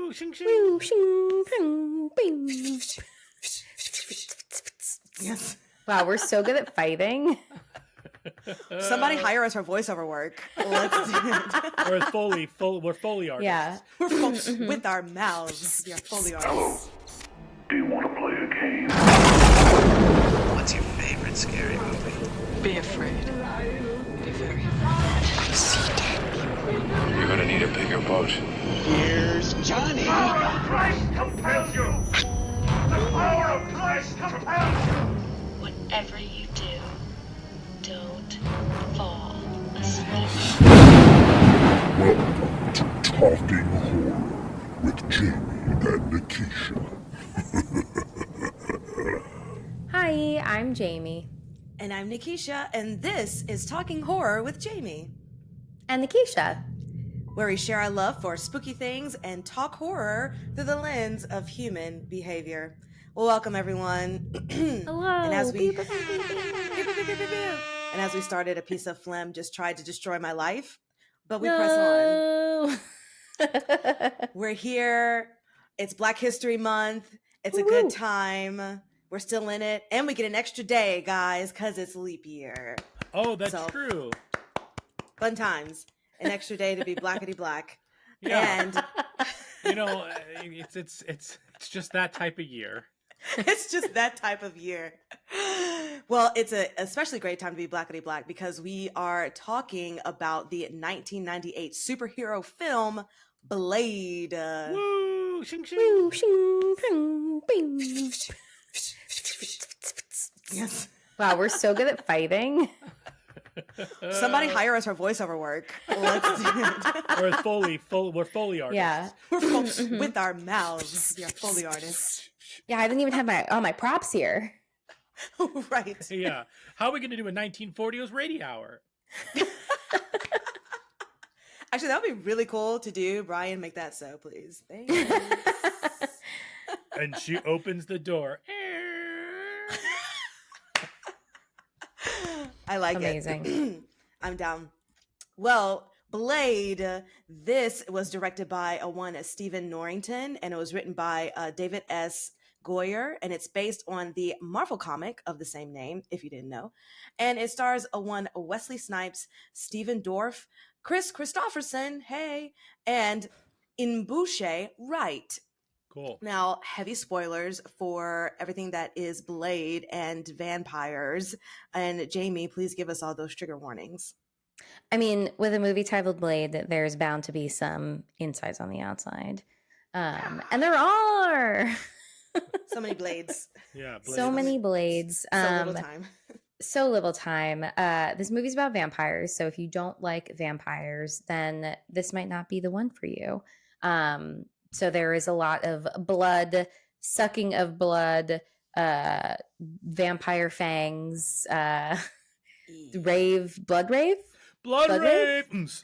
Woo, shing, shing. Woo, shing, ping, bing. Yes. Wow, we're so good at fighting. Somebody hire us for voiceover work. Let's do it. We're Foley artists. Yeah. We're folks with our mouths. We are Foley artists. Do you want to play a game? What's your favorite scary movie? Be afraid. Be very afraid. I see dead people. You're gonna need a bigger boat. Here's Johnny. The power of Christ compels you! The power of Christ compels you! Whatever you do, don't fall asleep. Welcome to Talking Horror with Jamie and Nikisha. Hi, I'm Jamie. And I'm Nikisha, and this is Talking Horror with Jamie, And Nikisha. where we share our love for spooky things and talk horror through the lens of human behavior. Well, welcome everyone. Hello. And as we and as we started, a piece of phlegm just tried to destroy my life, but we press on. on. We're here. It's Black History Month. It's a Woo. good time. We're still in it, and we get an extra day, guys, because it's leap year. Oh, that's So- true. Fun times. An extra day to be blackety black. Yeah. And You know, it's just that type of year. it's just that type of year. Well, it's a especially great time to be blackety black because we are talking about the 1998 superhero film Blade. Woo, shing, shing. Woo, shing, ping, bing. Yes. Wow, we're so good at fighting. Somebody hire us for voiceover work. Let's do it. We're Foley artists. Yeah. We're folks with our mouths. We are Foley artists. Yeah, I didn't even have all my props here. Right. Yeah. How are we going to do a 1940s radio hour? Actually, that would be really cool to do. Brian, make that so, please. Thanks. And she opens the door. I like Amazing. it. I'm down. Well, Blade, this was directed by one Stephen Norrington, and it was written by David S. Goyer, and it's based on the Marvel comic of the same name, if you didn't know. And it stars one Wesley Snipes, Stephen Dorff, Chris Christopherson, hey, and Inbouche Wright. Cool. Now, heavy spoilers for everything that is Blade and vampires. And Jamie, please give us all those trigger warnings. I mean, with a movie titled Blade, there's bound to be some insides on the outside. And there are. So many blades. Yeah. So many blades. So little time. So little time. This movie's about vampires. So if you don't like vampires, then this might not be the one for you. So there is a lot of blood, sucking of blood, vampire fangs, rave, blood rave? Blood Blood rave. rave?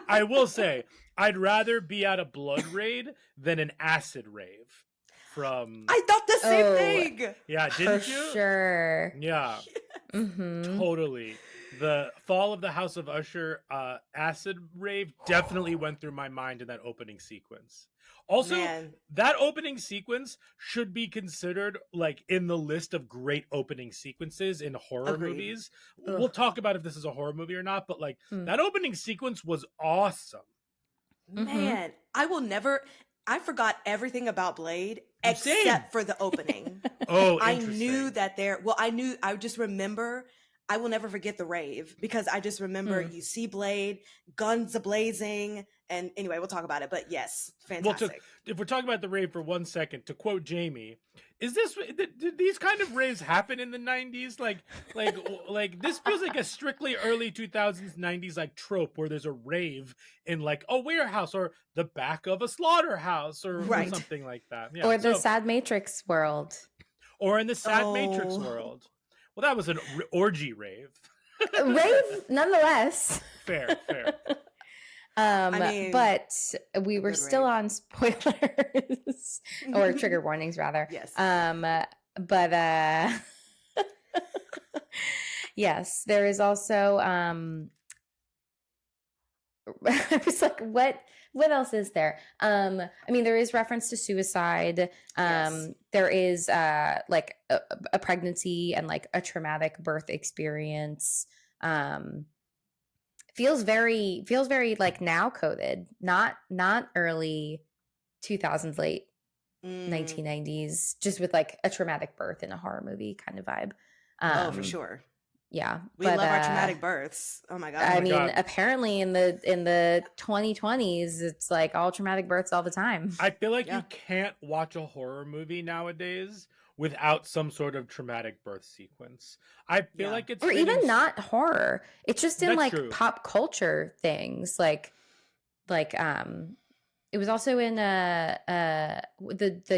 I will say, I'd rather be at a blood raid than an acid rave. From I thought the same Oh, thing. yeah, For didn't you? sure. Yeah, Mm-hmm. totally. The Fall of the House of Usher acid rave definitely went through my mind in that opening sequence. Also, Man. that opening sequence should be considered like in the list of great opening sequences in horror Agreed. movies. Ugh. We'll talk about if this is a horror movie or not, but like Mm. that opening sequence was awesome. Man, I forgot everything about Blade Same. except for the opening. Oh, I interesting. knew that I just remember, I will never forget the rave because I just remember you see Blade, guns a-blazing, and anyway, we'll talk about it, but yes, Well, fantastic. if we're talking about the rave for 1 second, to quote Jamie, did these kind of raves happen in the 90s? Like this feels like a strictly early 2000s, 90s like trope where there's a rave in like a warehouse or the back of a slaughterhouse or Right. something like that. Yeah, Or the so- Sad Matrix world. or in the Sad Matrix Oh. world. Well, that was an orgy rave. Rave, nonetheless. Fair. I mean, But we were good still rave. on spoilers or trigger warnings rather. Yes. But yes, there is also I was like, what else is there? I mean, there is reference to suicide. Yes. There is like a pregnancy and like a traumatic birth experience. Um, feels very like now coded, not early 2000s, late Mm. 1990s, just with like a traumatic birth in a horror movie kind of vibe. Oh, for sure. Yeah, We love our traumatic births. Oh my god. I my mean, God. apparently in the 2020s, it's like all traumatic births all the time. I feel like Yeah. you can't watch a horror movie nowadays without some sort of traumatic birth sequence. I feel Yeah. like it's Or been even in- not horror. It's just in That's like true. pop culture things, like it was also in the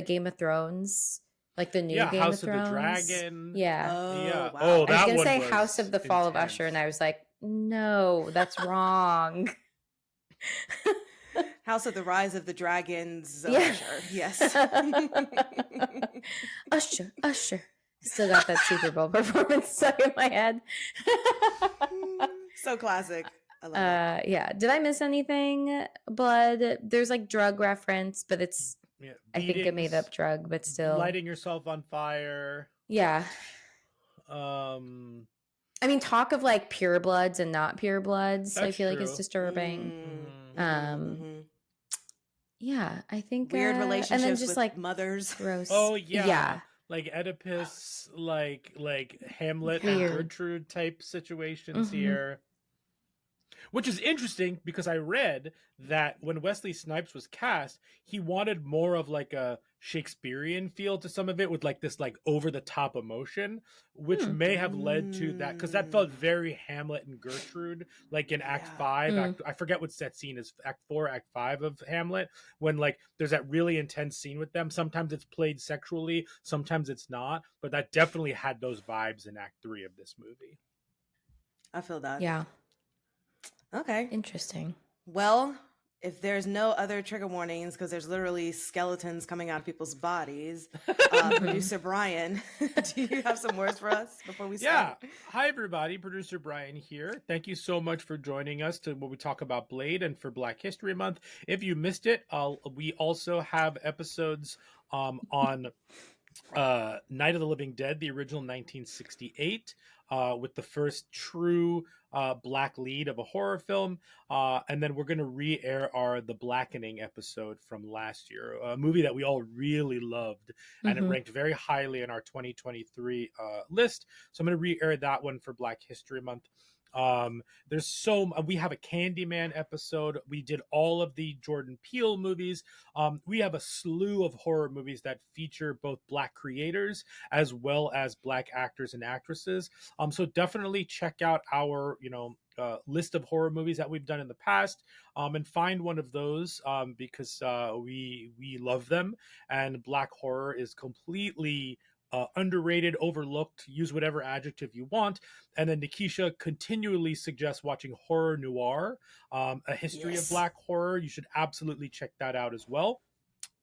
Game of Thrones, like the new Yeah, Game House of of the Thrones. Dragon. Yeah. Oh, Yeah. wow. Oh, I was that gonna one say was House of the Fall of Usher, and I intense. was like, no, that's wrong. House of the Rise of the Dragons of Yeah. Usher. Yes. Usher. Still got that Super Bowl performance stuck in my head. So classic. I love it. Yeah. Did I miss anything? Blood. There's like drug reference, but it's Yeah, I think a made up beatings, drug, but still. lighting yourself on fire. Yeah. Um, I mean, talk of like pure bloods and not pure bloods, I That's feel like is true. disturbing. mhm. Yeah, I think Weird and then relationships just with like mothers. gross. Oh yeah. Yeah. Like Oedipus, like Hamlet Weird. and Gertrude type situations Mhm. here. Which is interesting because I read that when Wesley Snipes was cast, he wanted more of like a Shakespearean feel to some of it with like this like over the top emotion, which may have led to that because that felt very Hamlet and Gertrude, like in Act Yeah. 5. I forget what that scene is, Act 4, Act 5 of Hamlet, when like there's that really intense scene with them. Sometimes it's played sexually, sometimes it's not, but that definitely had those vibes in Act 3 of this movie. I feel that. Yeah. Okay. Interesting. Well, if there's no other trigger warnings, because there's literally skeletons coming out of people's bodies, producer Brian, do you have some words for us before we Yeah. start? Hi, everybody. Producer Brian here. Thank you so much for joining us to when we talk about Blade and for Black History Month. If you missed it, we also have episodes on Night of the Living Dead, the original 1968, with the first true black lead of a horror film. And then we're going to re-air The Blackening episode from last year, a movie that we all really loved, and it ranked very highly in our 2023 list. So I'm going to re-air that one for Black History Month. We have a Candyman episode. We did all of the Jordan Peele movies. We have a slew of horror movies that feature both Black creators as well as Black actors and actresses. So definitely check out our list of horror movies that we've done in the past, and find one of those, because we love them, and Black horror is completely underrated, overlooked, use whatever adjective you want. And then Nikisha continually suggests watching Horror Noir, a history of Black horror. You should absolutely check that out as well.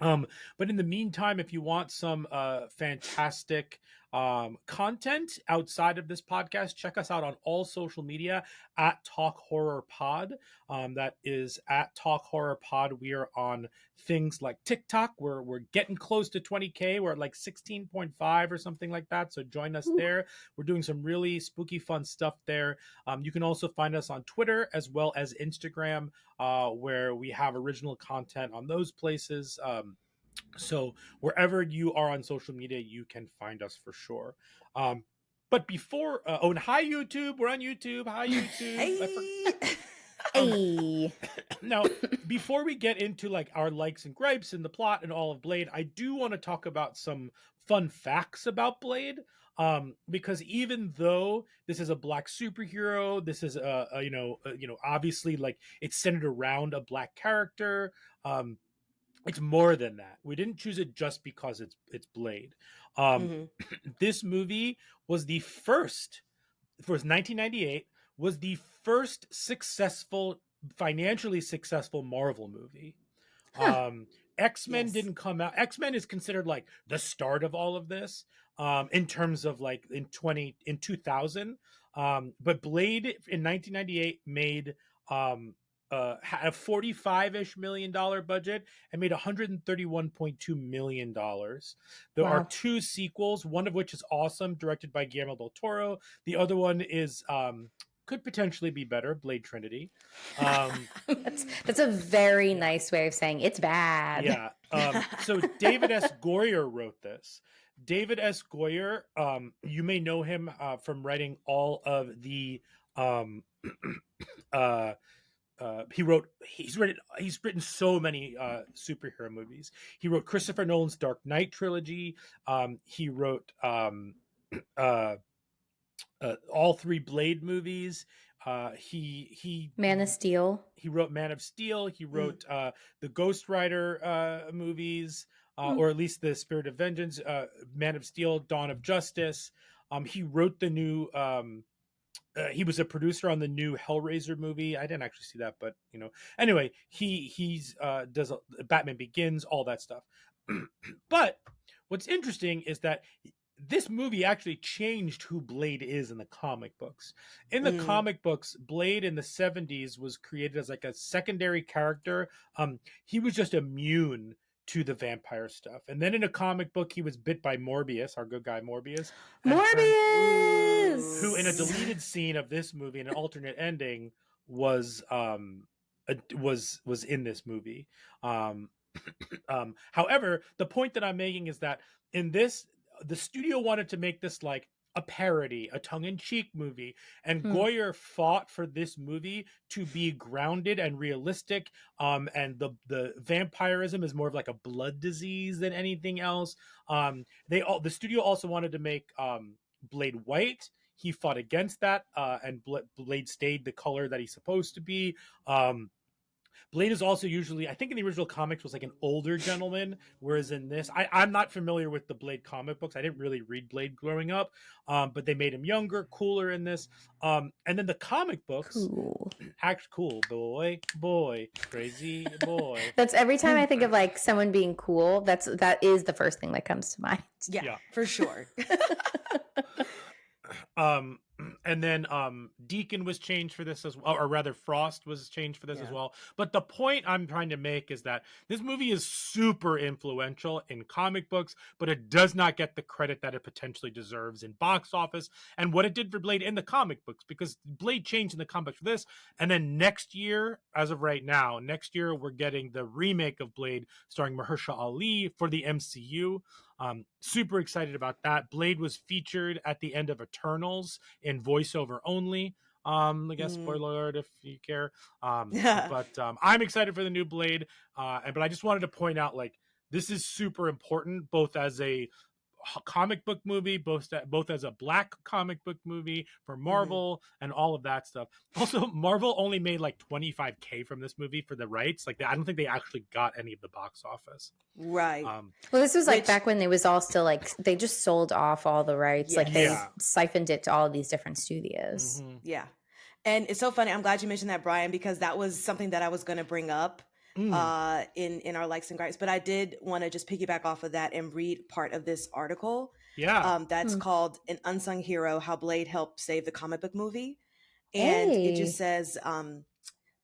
But in the meantime, if you want some fantastic content outside of this podcast, check us out on all social media at Talk Horror Pod. That is at Talk Horror Pod. We are on things like TikTok. We're getting close to 20K. We're at like 16.5 or something like that. So join us there. We're doing some really spooky, fun stuff there. You can also find us on Twitter as well as Instagram, where we have original content on those places. So wherever you are on social media, you can find us for sure. But before, and hi YouTube, we're on YouTube. Hi YouTube. Hey. Now, before we get into like our likes and gripes and the plot and all of Blade, I do want to talk about some fun facts about Blade. Because even though this is a Black superhero, this is obviously like it's centered around a Black character. It's more than that. We didn't choose it just because it's Blade. This movie was the first, for 1998, was the first financially successful Marvel movie. X-Men didn't come out. X-Men is considered like the start of all of this, in terms of like in 2000. But Blade in 1998 made had a $45-ish million budget and made $131.2 million. There are Wow. 2 sequels, one of which is awesome, directed by Guillermo del Toro. The other one is could potentially be better, Blade Trinity. That's a very nice way of saying it's bad. Yeah. So David S. Goyer wrote this. David S. Goyer, you may know him from writing all of the he's written so many superhero movies. He wrote Christopher Nolan's Dark Knight trilogy. He wrote all 3 Blade movies. He Man of Steel. He wrote Man of Steel. He wrote the Ghost Rider movies, or at least the Spirit of Vengeance, Man of Steel, Dawn of Justice. He wrote the new. He was a producer on the new Hellraiser movie. I didn't actually see that, but anyway, he's does Batman Begins, all that stuff. But what's interesting is that this movie actually changed who Blade is in the comic books. In the comic books, Blade in the 70s was created as like a secondary character. He was just immune to the vampire stuff. And then in a comic book, he was bit by Morbius, our good guy Morbius. Morbius! Who in a deleted scene of this movie, an alternate ending, was in this movie. However, the point that I'm making is that in this, the studio wanted to make this like a parody, a tongue-in-cheek movie, and Goyer fought for this movie to be grounded and realistic. And the vampirism is more of like a blood disease than anything else. The studio also wanted to make Blade white. He fought against that, and Blade stayed the color that he's supposed to be. Blade is also usually, I think in the original comics, was like an older gentleman, whereas in this, I'm not familiar with the Blade comic books. I didn't really read Blade growing up, but they made him younger, cooler in this. And then the comic books, act cool, boy, crazy boy. That's every time I think of like someone being cool, that is the first thing that comes to mind. Yeah. For sure. And then Deacon was changed for this as well, or rather Frost was changed for this as well. But the point I'm trying to make is that this movie is super influential in comic books, but it does not get the credit that it potentially deserves in box office and what it did for Blade in the comic books, because Blade changed in the comics for this. And then next year, as of right now, we're getting the remake of Blade starring Mahershala Ali for the MCU. Super excited about that. Blade was featured at the end of Eternals in voiceover only. I guess spoiler alert if you care. But I'm excited for the new Blade. But I just wanted to point out, like, this is super important, both as a comic book movie, both as a black comic book movie for Marvel and all of that stuff. Also, Marvel only made like $25,000 from this movie for the rights. Like, I don't think they actually got any of the box office. Right. Well, this was like back when it was all still like they just sold off all the rights. Like they siphoned it to all of these different studios. Yeah. And it's so funny. I'm glad you mentioned that, Brian, because that was something that I was going to bring up in our likes and gripes. But I did want to just piggyback off of that and read part of this article. That's called "An Unsung Hero: How Blade Helped Save the Comic Book Movie." And it just says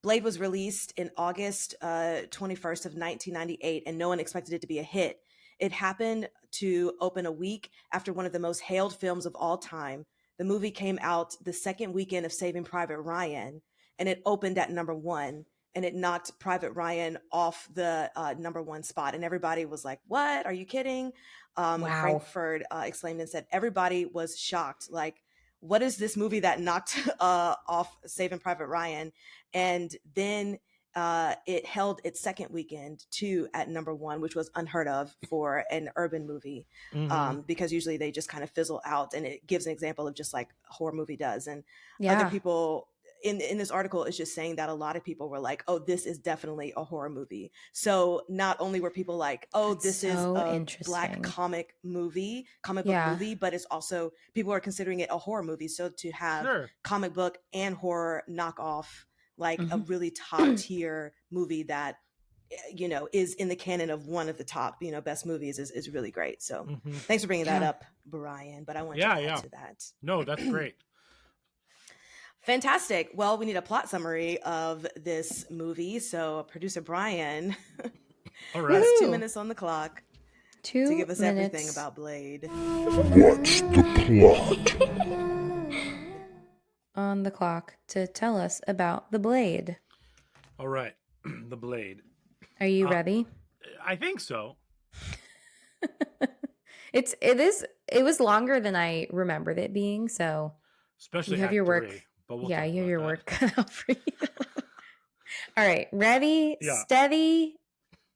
Blade was released in August 21st of 1998, and no one expected it to be a hit. It happened to open a week after one of the most hailed films of all time. The movie came out the second weekend of Saving Private Ryan, and it opened at number 1, and it knocked Private Ryan off the number 1 spot. And everybody was like, what? Are you kidding? Frankfurt exclaimed and said, everybody was shocked. Like, what is this movie that knocked off Saving Private Ryan? And then it held its second weekend too at number 1, which was unheard of for an urban movie, because usually they just kind of fizzle out. And it gives an example of just like a horror movie does. And other people in this article is just saying that a lot of people were like, oh, this is definitely a horror movie. So not only were people like, oh, this is a black comic book movie, but it's also people are considering it a horror movie. So to have comic book and horror knock off like a really top tier movie that, is in the canon of one of the top, best movies is really great. So thanks for bringing that up, Brian. But I want to add to that. No, that's great. Fantastic. Well, we need a plot summary of this movie. So, producer Brian All right. has Woohoo. 2 minutes on the clock 2 to give us minutes everything about Blade. What's the plot? on the clock to tell us about the Blade. All right. The Blade. Are you ready? I think so. It was longer than I remembered it being, so Especially you have Act your work. 3, but we'll yeah, talk you have about your that. work cut out for you. All right, ready, Yeah. steady,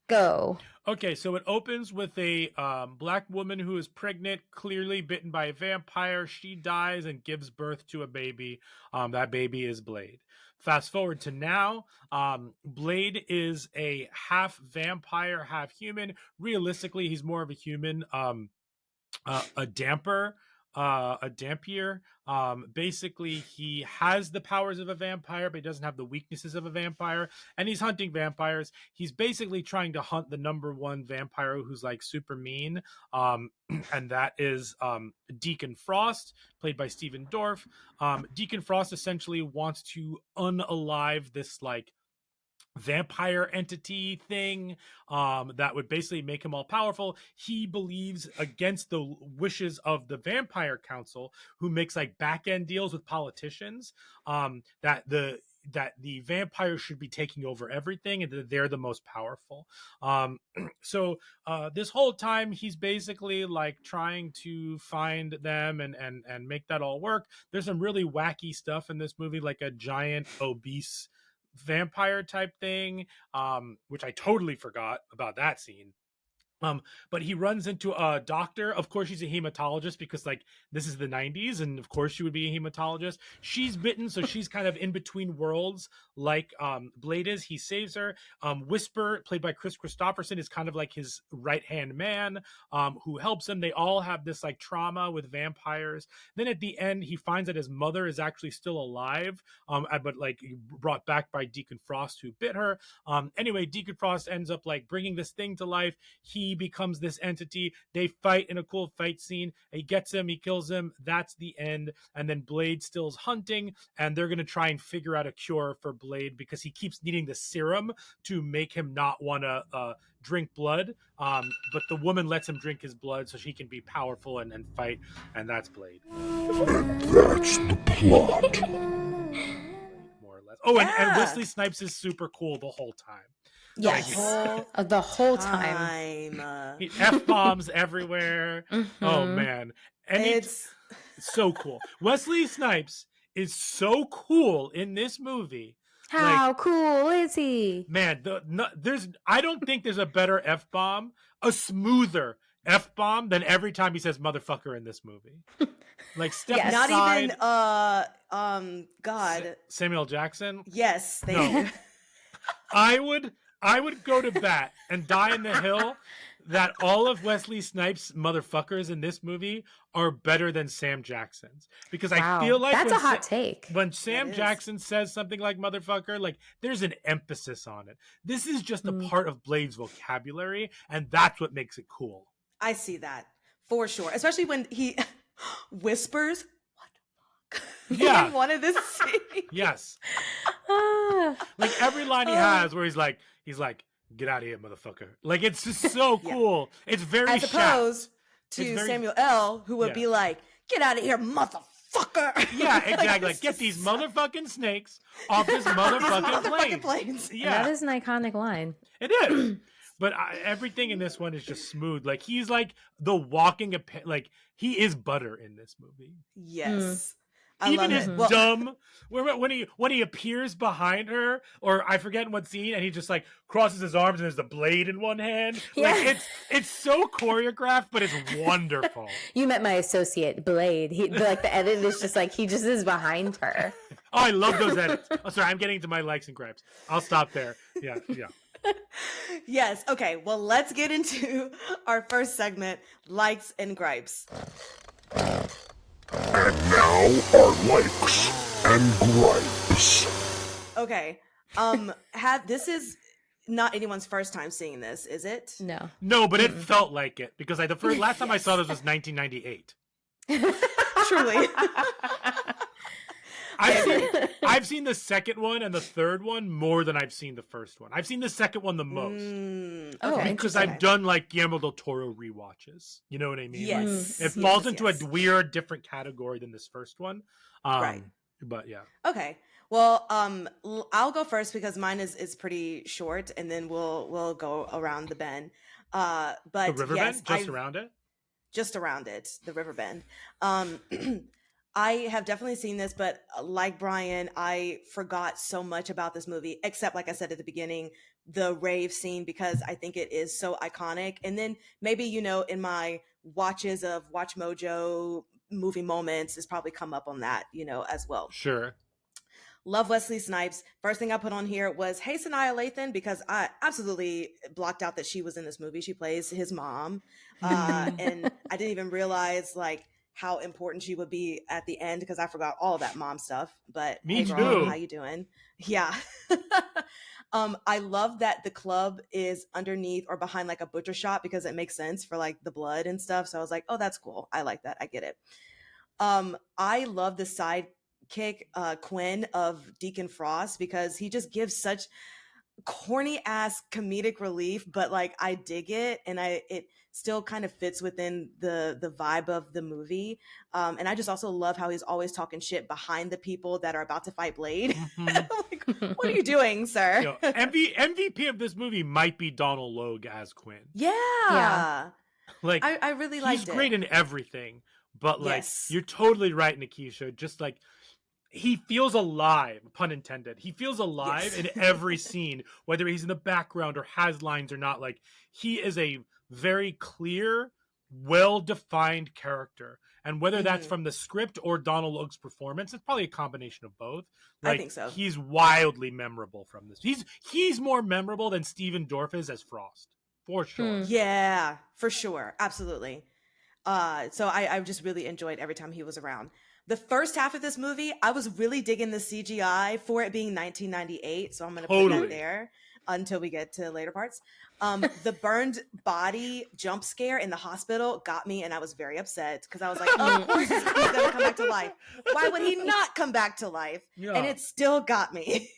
go. Okay, so it opens with a black woman who is pregnant, clearly bitten by a vampire. She dies and gives birth to a baby. That baby is Blade. Fast forward to now. Blade is a half vampire, half human. Realistically, he's more of a human. A damper, a dampier. Basically, he has the powers of a vampire, but he doesn't have the weaknesses of a vampire. And he's hunting vampires. He's basically trying to hunt the number one vampire who's like super mean. And that is Deacon Frost, played by Stephen Dorff. Deacon Frost essentially wants to unalive this like vampire entity thing that would basically make him all powerful. He believes, against the wishes of the vampire council, who makes like back end deals with politicians, that the vampires should be taking over everything and that they're the most powerful. So this whole time he's basically like trying to find them and make that all work. There's some really wacky stuff in this movie, like a giant obese vampire type thing, which I totally forgot about that scene. But he runs into a doctor. Of course, she's a hematologist because, like, this is the 90s, and of course, she would be a hematologist. She's bitten, so she's kind of in between worlds, like Blade is. He saves her. Whisper, played by Chris Christopherson, is kind of like his right-hand man who helps him. They all have this, like, trauma with vampires. Then at the end, he finds that his mother is actually still alive, but, like, brought back by Deacon Frost, who bit her. Anyway, Deacon Frost ends up, like, bringing this thing to life. He becomes this entity. They fight in a cool fight scene. He gets him, he kills him. That's the end. And then Blade still's hunting, and they're going to try and figure out a cure for Blade because he keeps needing the serum to make him not want to drink blood. But the woman lets him drink his blood so she can be powerful and fight. And that's Blade. And that's the plot. More or less. Oh, and Yeah. Wesley Snipes is super cool the whole time. Yes, the whole time. He F-bombs everywhere. Oh Mhm. man. And It's so cool. Wesley Snipes is so cool in this movie. How cool is he? Man, I don't think there's a better F-bomb, a smoother F-bomb than every time he says motherfucker in this movie. Like step Yes. not aside, even God. Samuel Jackson. Yes, thank No. you. I would go to bat and die in the hill that all of Wesley Snipes' motherfuckers in this movie are better than Sam Jackson's. Because Wow. I feel like that's a hot take. when Sam is. Jackson says something like motherfucker, like there's an emphasis on it. This is just a Mm. part of Blade's vocabulary, and that's what makes it cool. I see that for sure, especially when he whispers, "What the fuck?" Yeah. in one of this scene. Yes. Ah. Like every line he has where he's like, get out of here, motherfucker. Like it's just so Yeah. cool. It's very As Shaft. opposed It's to very- Samuel L., who would Yeah. be like, "Get out of here, motherfucker!" Yeah, Like, exactly. it's Get these just- motherfucking snakes off this these motherfucking plane. planes. Yeah, That is an iconic line. it is. But everything in this one is just smooth. Like he's like the walking, like he is butter in this movie. Yes. I Even love his it. Well, dumb when he appears behind her, or I forget in what scene, and he just like crosses his arms and there's the blade in one hand. Like Yeah. it's so choreographed, but it's wonderful. You met my associate Blade. Like the edit is just like he just is behind her. Oh, I love those edits. Oh, sorry, I'm getting to my likes and gripes. I'll stop there. Yeah. Yes. Okay. Well, let's get into our first segment, likes and gripes. And now our likes and gripes. Okay. This is not anyone's first time seeing this, is it? No. No, but it felt like it because the last time I saw this was 1998. Truly. I've seen the second one and the third one more than I've seen the first one. I've seen the second one the most. Oh, Okay. Because Okay. I've done like Guillermo del Toro rewatches. You know what I mean? Like, Yes. it Yes, falls yes, into yes. a weird, different category than this first one. Right. But yeah. Okay. Well, I'll go first because mine is pretty short, and then we'll go around the bend. The But river yes, bend? Just around it? just around it, the river bend. Um, I have definitely seen this, but like Brian, I forgot so much about this movie, except like I said at the beginning, the rave scene, because I think it is so iconic. And then maybe, in my watches of Watch Mojo movie moments, it's probably come up on that, as well. Sure. Love Wesley Snipes. First thing I put on here was Hey Sanaa Lathan, because I absolutely blocked out that she was in this movie. She plays his mom. And I didn't even realize like how important she would be at the end because I forgot all that mom stuff. But Me hey girl, too. how you doing? Yeah. I love that the club is underneath or behind like a butcher shop because it makes sense for like the blood and stuff. So I was like, oh, that's cool. I like that. I get it. I love the sidekick Quinn of Deacon Frost because he just gives such corny ass comedic relief, but like I dig it, and it still kind of fits within the vibe of the movie. And I just also love how he's always talking shit behind the people that are about to fight Blade. Like, what are you doing, sir? MVP of this movie might be Donald Logue as Quinn. Yeah. Like I really liked he's great in everything, but like Yes. you're totally right, Nikisha. Just like he feels alive, pun intended. He feels alive Yes. in every scene, whether he's in the background or has lines or not. Like he is a very clear, well-defined character. And whether that's from the script or Donald Logue's performance, it's probably a combination of both. Like, I think so. He's wildly memorable from this. He's more memorable than Steven Dorff is as Frost, for sure. Yeah, for sure. Absolutely. So I just really enjoyed every time he was around. The first half of this movie, I was really digging the CGI for it being 1998. So I'm going to put that there until we get to later parts. The burned body jump scare in the hospital got me, and I was very upset because I was like, of course he's going to come back to life. Why would he not come back to life? Yeah. And it still got me.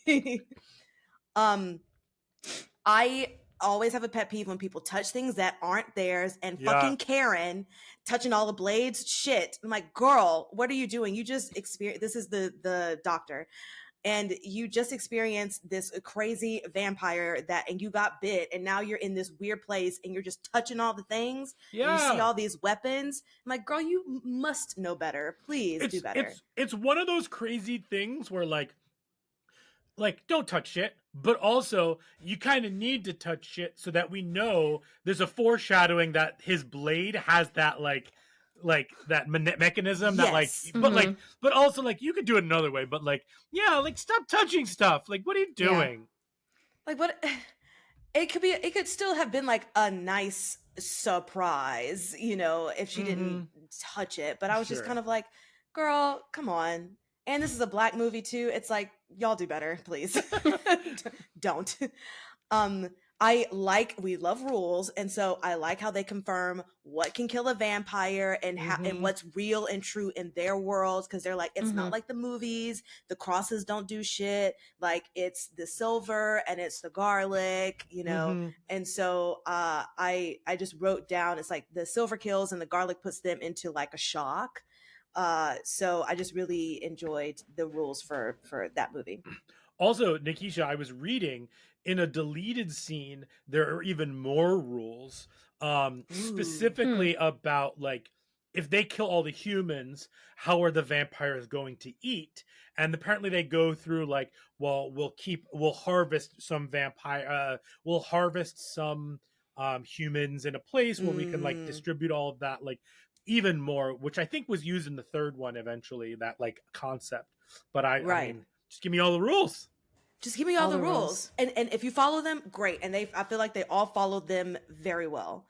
I always have a pet peeve when people touch things that aren't theirs, and fucking Karen touching all the blades. Shit. I'm like, girl, what are you doing? You just experienced, this is the doctor, and you just experienced this crazy vampire and you got bit, and now you're in this weird place and you're just touching all the things. And you see all these weapons. I'm like, girl, you must know better. Please do better. It's one of those crazy things where like don't touch shit, but also you kind of need to touch shit so that we know there's a foreshadowing that his blade has that like that mechanism that like but also like you could do it another way, but like stop touching stuff. Like, what are you doing? Like, what? It could still have been like a nice surprise, if she didn't touch it. But I was just kind of like, girl, come on. And this is a black movie too. It's like, y'all do better, please. Don't. We love rules, and so I like how they confirm what can kill a vampire and how and what's real and true in their worlds, because they're like, it's not like the movies. The crosses don't do shit. Like, it's the silver and it's the garlic, And so I just wrote down, it's like the silver kills and the garlic puts them into like a shock. So I just really enjoyed the rules for that movie. Also, Nikisha, I was reading in a deleted scene, there are even more rules, specifically about like, if they kill all the humans, how are the vampires going to eat? And apparently they go through like, well, we'll harvest some humans in a place where we can like distribute all of that, like even more, which I think was used in the third one eventually, that like concept. But I mean, just give me all the rules. Just give me all the rules. And if you follow them, great. And I feel like they all followed them very well.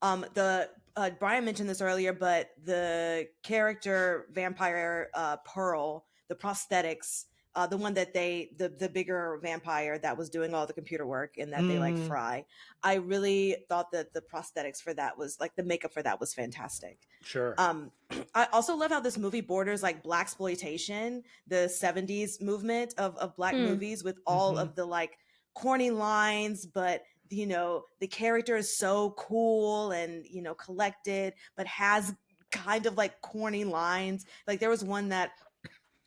Brian mentioned this earlier, but the character vampire Pearl, the prosthetics the one that the bigger vampire that was doing all the computer work and that they like Mm. fry. I really thought that the prosthetics for that was like the makeup for that was fantastic. Sure. I also love how this movie borders like black exploitation, the 70s movement of black movies with all of the like corny lines, but you know, the character is so cool and, you know, collected, but has kind of like corny lines. Like there was one that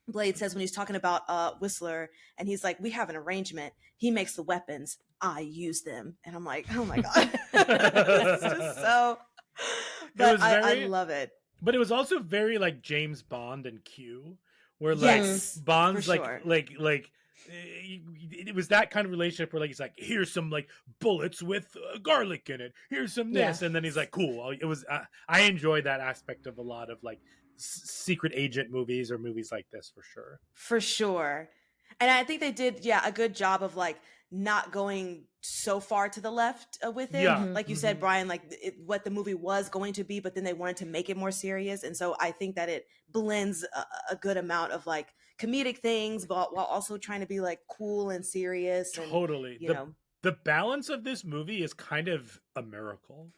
Blade says when he's talking about Whistler, and he's like, "We have an arrangement. He makes the weapons, I use them." And I'm like, "Oh my god, it's just so." But I love it. But it was also very like James Bond and Q, where like Yes, Bond's for like sure. it was that kind of relationship where like he's like, here's some like bullets with garlic in it, here's some this, and then he's like, cool. It was I enjoy that aspect of a lot of like secret agent movies or movies like this for sure. For sure. And I think they did, yeah, a good job of like not going so far to the left with it. Yeah. Like you said, Brian, like what the movie was going to be, but then they wanted to make it more serious. And so I think that it blends a good amount of like comedic things, but while also trying to be like cool and serious. And, Totally. you know. The balance of this movie is kind of a miracle.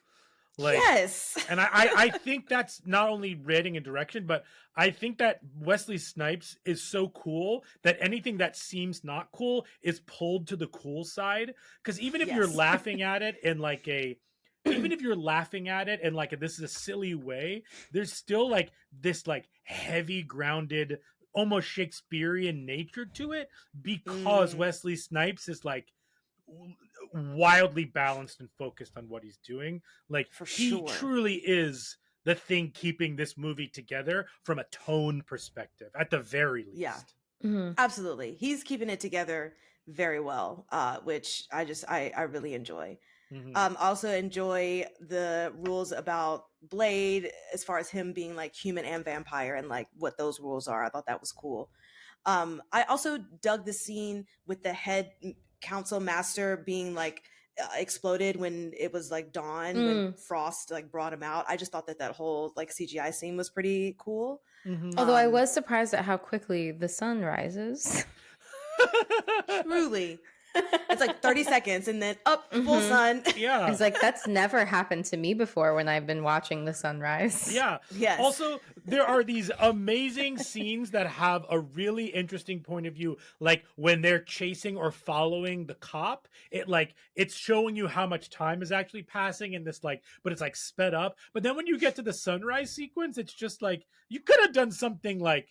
Like, yes. And I think that's not only writing and direction, but I think that Wesley Snipes is so cool that anything that seems not cool is pulled to the cool side. Because even if you're laughing at it in like even if you're laughing at it in like this is a silly way, there's still like this like heavy grounded, almost Shakespearean nature to it because Wesley Snipes is like wildly balanced and focused on what he's doing. Like he truly is the thing keeping this movie together from a tone perspective at the very least. Yeah. Absolutely. He's keeping it together very well, which I really enjoy. Also enjoy the rules about Blade as far as him being like human and vampire and like what those rules are. I thought that was cool. I also dug the scene with the head council master being like exploded when it was like dawn when Frost like brought him out. I just thought that whole like CGI scene was pretty cool. Although I was surprised at how quickly the sun rises. Truly. It's like 30 seconds and then up full sun. Yeah. It's like that's never happened to me before when I've been watching the sunrise. Yeah. Yes. Also, there are these amazing scenes that have a really interesting point of view. Like when they're chasing or following the cop, it's showing you how much time is actually passing in this like, but it's like sped up. But then when you get to the sunrise sequence, it's just like you could have done something like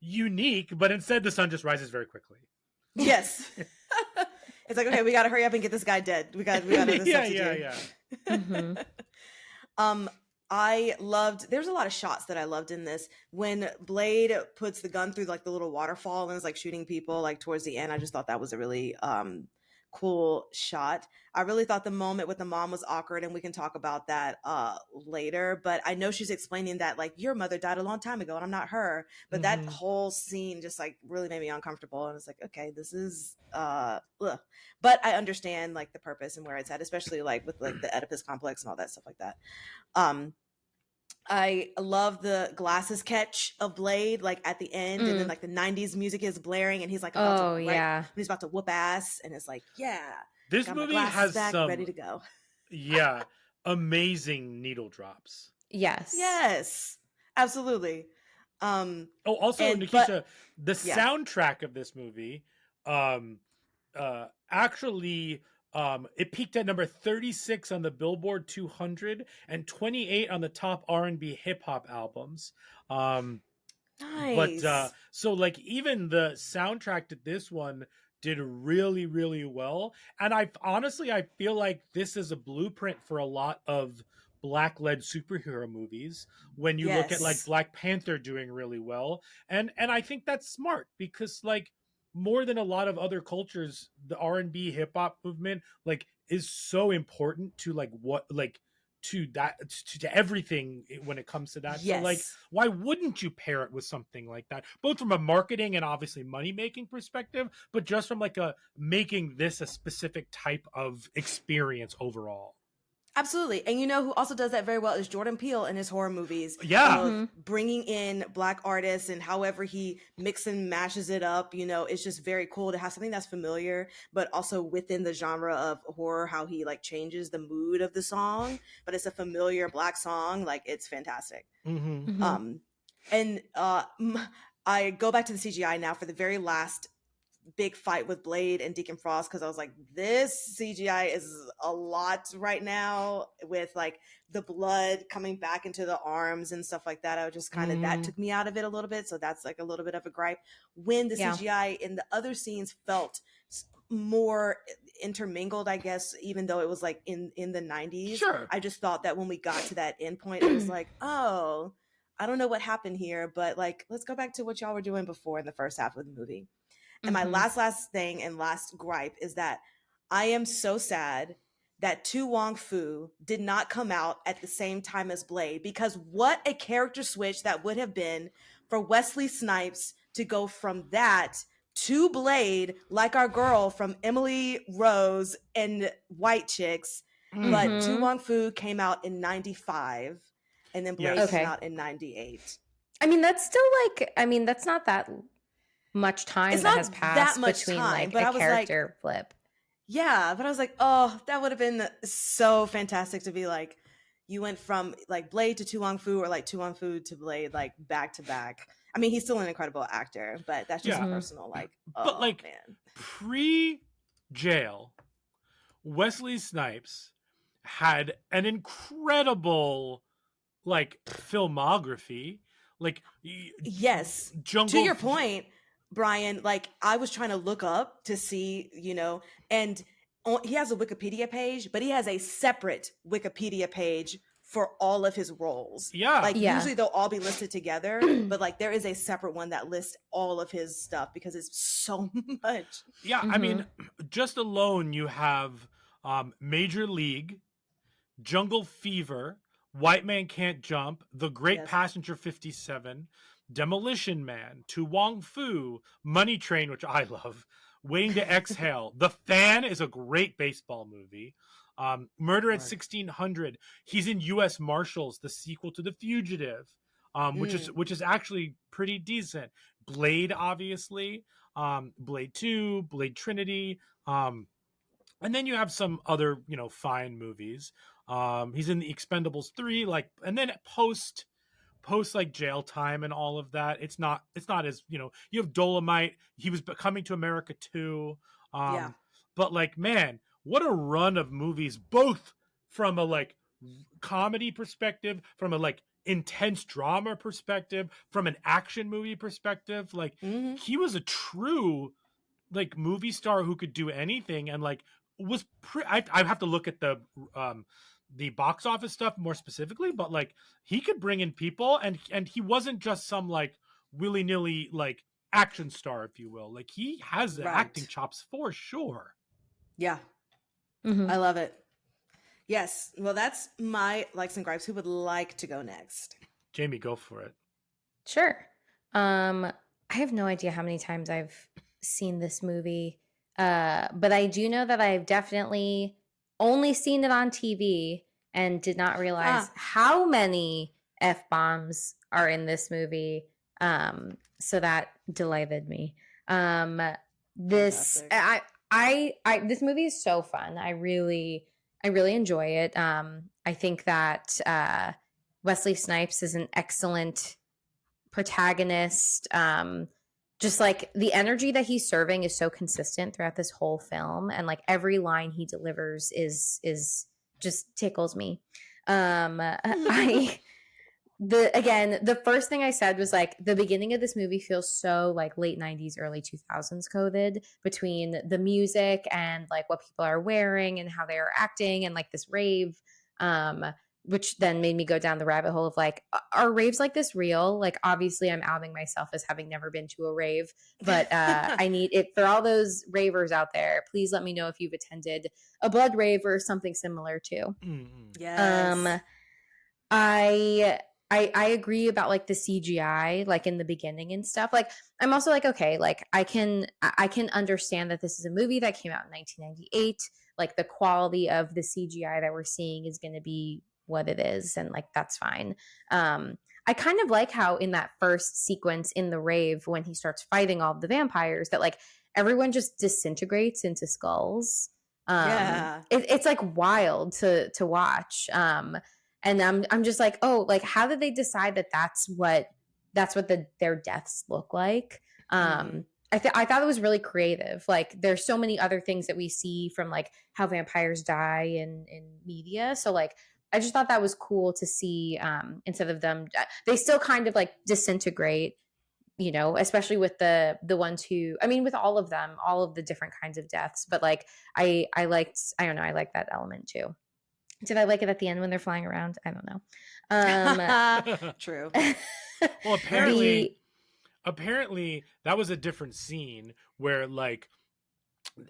unique, but instead the sun just rises very quickly. Yes. It's like, okay, we got to hurry up and get this guy dead. We got other stuff to do. I loved, there's a lot of shots that I loved in this. When Blade puts the gun through like the little waterfall and is like shooting people like towards the end, I just thought that was a really cool shot. I really thought the moment with the mom was awkward, and we can talk about that later, but I know she's explaining that like your mother died a long time ago and I'm not her, but that whole scene just like really made me uncomfortable, and it's like, okay, this is ugh. But I understand like the purpose and where it's at, especially like with like the Oedipus complex and all that stuff like that. I love the glasses catch of Blade, like at the end, and then like the 90s music is blaring, and he's like, he's about to whoop ass, and it's like, yeah, this got movie my glasses has back, some ready to go. Yeah, amazing needle drops. Yes, absolutely. Also, Nikisha, the soundtrack of this movie, actually. It peaked at number 36 on the Billboard 200 and 28 on the top R&B hip hop albums. Nice. But so like even the soundtrack to this one did really, really well. And I feel like this is a blueprint for a lot of Black-led superhero movies when you look at like Black Panther doing really well. And I think that's smart because like more than a lot of other cultures, the R&B hip hop movement like is so important to like what like to everything when it comes to that. So like why wouldn't you pair it with something like that, both from a marketing and obviously money making perspective, but just from like a making this a specific type of experience overall? Absolutely. And you know who also does that very well is Jordan Peele in his horror movies. Yeah. Of bringing in Black artists and however he mix and mashes it up, it's just very cool to have something that's familiar, but also within the genre of horror, how he like changes the mood of the song, but it's a familiar Black song. Like, it's fantastic. Mm-hmm. And I go back to the CGI now for the very last big fight with Blade and Deacon Frost, because I was like, this CGI is a lot right now, with like the blood coming back into the arms and stuff like that. I was just kind of that took me out of it a little bit, so that's like a little bit of a gripe. When the CGI in the other scenes felt more intermingled, I guess, even though it was like in the 90s. Sure. I just thought that when we got to that end point, it was like, oh, I don't know what happened here, but like, let's go back to what y'all were doing before in the first half of the movie. And my last thing and last gripe is that I am so sad that Tu Wong Fu did not come out at the same time as Blade, because what a character switch that would have been for Wesley Snipes to go from that to Blade, like our girl from Emily Rose and White Chicks. But Tu Wong Fu came out in 95, and then Blade came out in 98. I mean, that's still like, that's not that much time it's that not has passed that much between time, like but a I was character flip. Yeah, but I was like, oh, that would have been so fantastic to be like, you went from like Blade to Tu Wong Fu, or like Tu Wong Fu to Blade, like back to back. I mean, he's still an incredible actor, but that's just a personal like. But like, man. Pre-jail, Wesley Snipes had an incredible like filmography. Like, yes, Jungle. To your point, Brian, like I was trying to look up to see, and he has a Wikipedia page, but he has a separate Wikipedia page for all of his roles. Yeah. Like usually they'll all be listed together, but like there is a separate one that lists all of his stuff because it's so much. Yeah. I mean, just alone you have Major League, Jungle Fever, White Man Can't Jump, The Great Passenger 57, Demolition Man, To Wong Fu, Money Train, which I love, Waiting to Exhale. The Fan is a great baseball movie. Murder at 1600. He's in U.S. Marshals, the sequel to The Fugitive, which is actually pretty decent. Blade, obviously, Blade 2, Blade Trinity, and then you have some other fine movies. He's in the Expendables 3, and then post like jail time and all of that. It's not as you have Dolomite. He was Coming to America 2. But like, man, what a run of movies, both from a like comedy perspective, from a like intense drama perspective, from an action movie perspective. Like he was a true like movie star who could do anything, and like was I have to look at the box office stuff more specifically, but like he could bring in people, and he wasn't just some like willy-nilly like action star, if you will. Like he has the acting chops for sure. Yeah. I love it. Yes. Well, that's my likes and gripes. Who would like to go next? Jamie, go for it. Sure. I have no idea how many times I've seen this movie, but I do know that I've definitely only seen it on TV and did not realize how many F-bombs are in this movie. So that delighted me. This movie is so fun. I really enjoy it. I think that Wesley Snipes is an excellent protagonist. Just like the energy that he's serving is so consistent throughout this whole film, and like every line he delivers is just tickles me. The first thing I said was like the beginning of this movie feels so like late 90s, early 2000s coded, between the music and like what people are wearing and how they are acting, and like this rave, which then made me go down the rabbit hole of like, are raves like this real? Like, obviously I'm outing myself as having never been to a rave, but I need it for all those ravers out there. Please let me know if you've attended a blood rave or something similar too. Yes. I agree about like the CGI, like in the beginning and stuff. Like, I'm also like, okay, like I can understand that this is a movie that came out in 1998, like the quality of the CGI that we're seeing is going to be what it is, and like that's fine. I kind of like how in that first sequence in the rave when he starts fighting all of the vampires that like everyone just disintegrates into skulls. It's like wild to watch. And I'm just like, oh, like how did they decide that that's what their deaths look like? I thought it was really creative. Like there's so many other things that we see from like how vampires die in media. So like I just thought that was cool to see, instead of them, they still kind of like disintegrate, you know, especially with the ones who, I mean, with all of them, all of the different kinds of deaths. But like I liked, I don't know, I like that element too. Did I like it at the end when they're flying around? I don't know. True. Well, apparently that was a different scene where like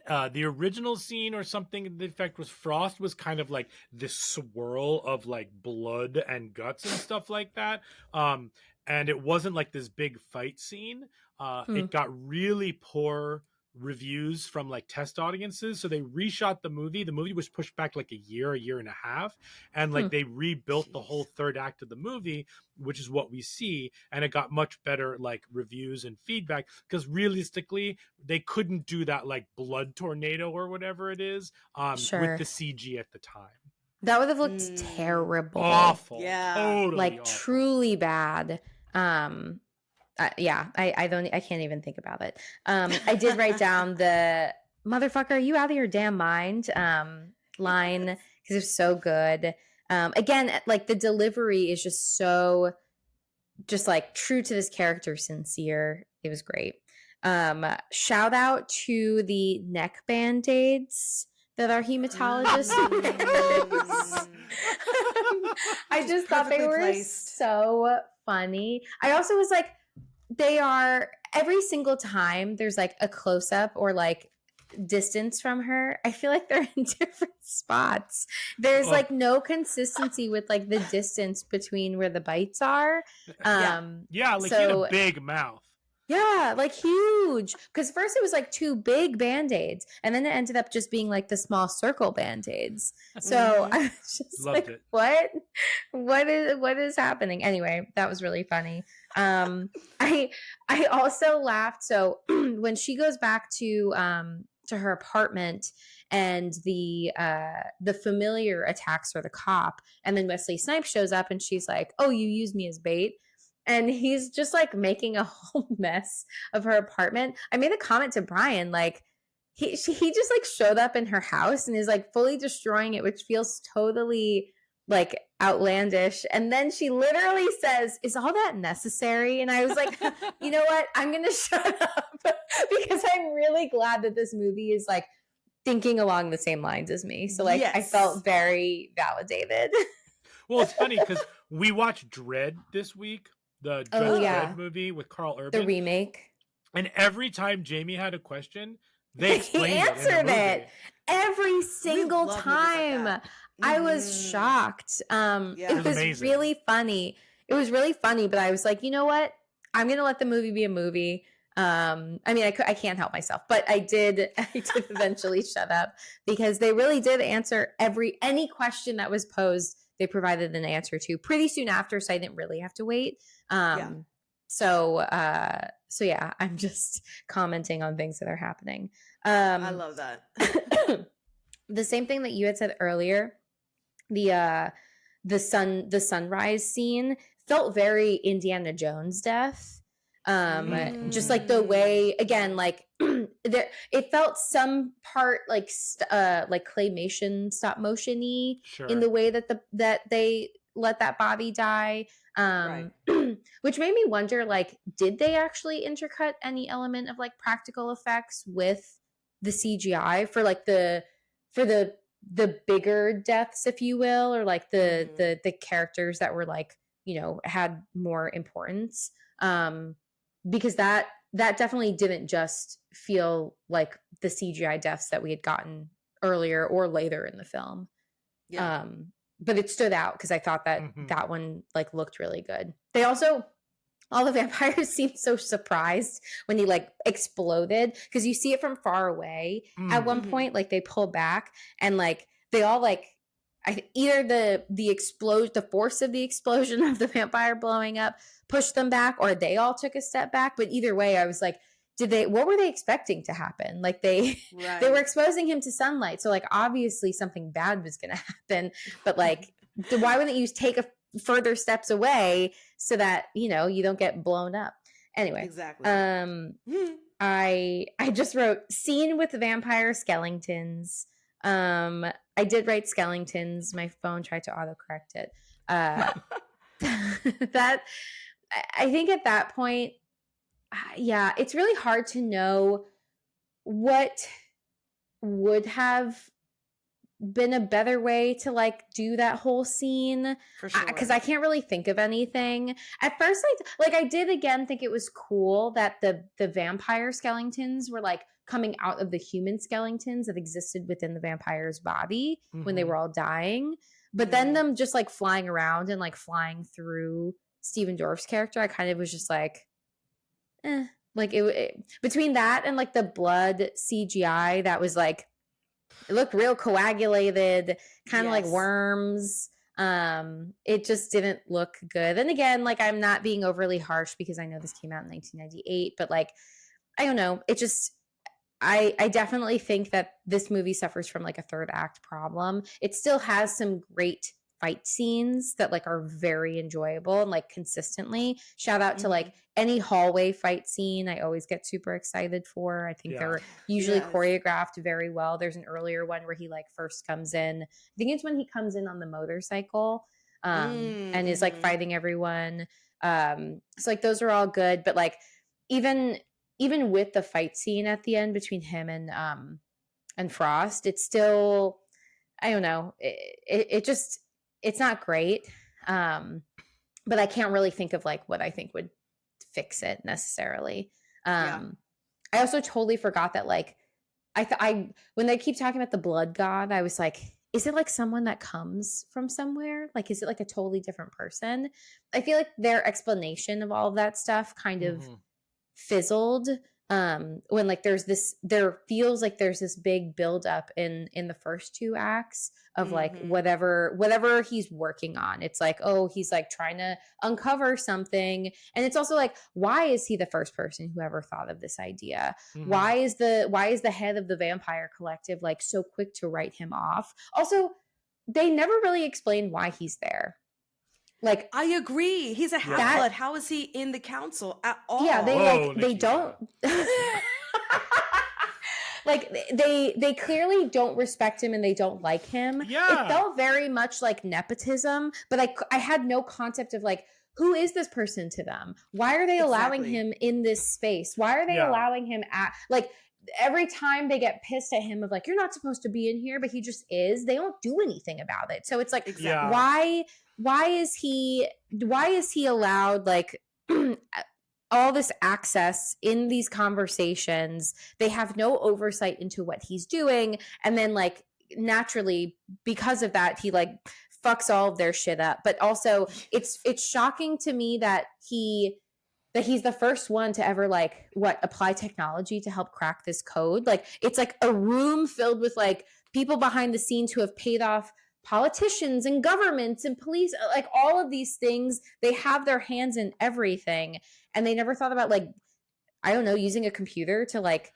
the original scene or something to the effect was Frost was kind of like this swirl of like blood and guts and stuff like that. And it wasn't like this big fight scene. It got really poor reviews from like test audiences, so they reshot the movie. The movie was pushed back like a year and a half, and like they rebuilt the whole third act of the movie, which is what we see, and it got much better like reviews and feedback, because realistically they couldn't do that like blood tornado or whatever it is with the CG at the time. That would have looked terrible. Awful. Yeah. Totally like awful. Truly bad. I can't even think about it. I did write down the "motherfucker, are you out of your damn mind" line because it's so good. Again, like the delivery is just so, just like true to this character, sincere. It was great. Shout out to the neck band-aids that our hematologist I just thought they were so funny. I also was like, they are, every single time there's like a close-up or like distance from her, I feel like they're in different spots. There's like no consistency with like the distance between where the bites are. Like he had a big mouth. Yeah, like huge. Because first it was like two big band-aids, and then it ended up just being like the small circle band-aids. So I was just Loved like, it. what is happening? Anyway, that was really funny. I also laughed. So when she goes back to her apartment and the familiar attacks her, the cop, and then Wesley Snipes shows up and she's like, "Oh, you used me as bait." And he's just like making a whole mess of her apartment. I made a comment to Brian, like he just like showed up in her house and is like fully destroying it, which feels totally like outlandish. And then she literally says, "Is all that necessary?" And I was like, you know what? I'm going to shut up because I'm really glad that this movie is like thinking along the same lines as me. So like I felt very validated. Well, it's funny because we watched Dread this week. The Dread movie with Carl Urban. The remake. And every time Jamie had a question, they explained he answered it every single time. I was shocked. It was amazing. Really funny. It was really funny, but I was like, you know what? I'm going to let the movie be a movie. I mean, I can't help myself, but I did eventually shut up because they really did answer any question that was posed. They provided an answer to pretty soon after, so I didn't really have to wait. So yeah, I'm just commenting on things that are happening. I love that. The same thing that you had said earlier, the sunrise scene felt very Indiana Jones death. Just like the way, again, like there, it felt some part like claymation stop motion-y in the way that that they let that body die. Which made me wonder, like, did they actually intercut any element of like practical effects with the CGI for like the bigger deaths, if you will, or like the characters that were like, you know, had more importance? Because that definitely didn't just feel like the CGI deaths that we had gotten earlier or later in the film. But it stood out because I thought that that one like looked really good. They also all the vampires seemed so surprised when he like exploded, because you see it from far away. At one Mhm. point, like they pull back and like they all like either the force of the explosion of the vampire blowing up pushed them back, or they all took a step back. But either way, I was like, what were they expecting to happen? Like they Right. were exposing him to sunlight, so like obviously something bad was going to happen. But like, why wouldn't you take a further steps away so that you don't get blown up? Anyway, Exactly. I just wrote scene with vampire skeletons. I did write skeletons. My phone tried to autocorrect it. That I think at that point, yeah, it's really hard to know what would have been a better way to like do that whole scene, For sure. because I can't really think of anything. At first, I did again think it was cool that the vampire skeletons were like coming out of the human skeletons that existed within the vampire's body when they Mhm. were all dying. But then them just like flying around and like flying through Stephen Dorff's character, I kind of was just like, like between that and like the blood CGI that was like, it looked real coagulated, kind of like Yes. worms. It just didn't look good. And again, like I'm not being overly harsh because I know this came out in 1998, but like I don't know, it just I definitely think that this movie suffers from like a third act problem. It still has some great fight scenes that like are very enjoyable and like consistently. Shout out to like any hallway fight scene. I always get super excited for. I think Yeah. they're usually Yes. choreographed very well. There's an earlier one where he like first comes in. I think it's when he comes in on the motorcycle and is like fighting everyone. So like those are all good, but like even with the fight scene at the end between him and Frost, it's still, I don't know, it just, it's not great. But I can't really think of like what I think would fix it necessarily. Yeah. I also totally forgot that like I when they keep talking about the blood god, I was like, is it like someone that comes from somewhere? Like, is it like a totally different person? I feel like their explanation of all of that stuff kind of Mhm. fizzled when like there feels like there's this big buildup in the first two acts of like whatever he's working on. It's like, oh, he's like trying to uncover something, and it's also like, why is he the first person who ever thought of this idea? Mhm. Why is the head of the vampire collective like so quick to write him off? Also, they never really explain why he's there. Like, I agree. He's a Yeah. half-blood. How is he in the council at all? yeah, they Whoa, they Nikisha. don't like they clearly don't respect him and they don't like him. Yeah. It felt very much like nepotism, but I had no concept of like, who is this person to them? Why are they allowing Exactly. him in this space? Why are they Yeah. allowing him at like every time they get pissed at him of like, you're not supposed to be in here, but he just is. They don't do anything about it. So it's like, Exactly. Yeah. why is he allowed like all this access in these conversations? They have no oversight into what he's doing, and then like naturally because of that he like fucks all of their shit up. But also it's shocking to me that he's the first one to ever like apply technology to help crack this code. Like it's like a room filled with like people behind the scenes who have paid off politicians and governments and police, like all of these things. They have their hands in everything, and they never thought about like, I don't know, using a computer to like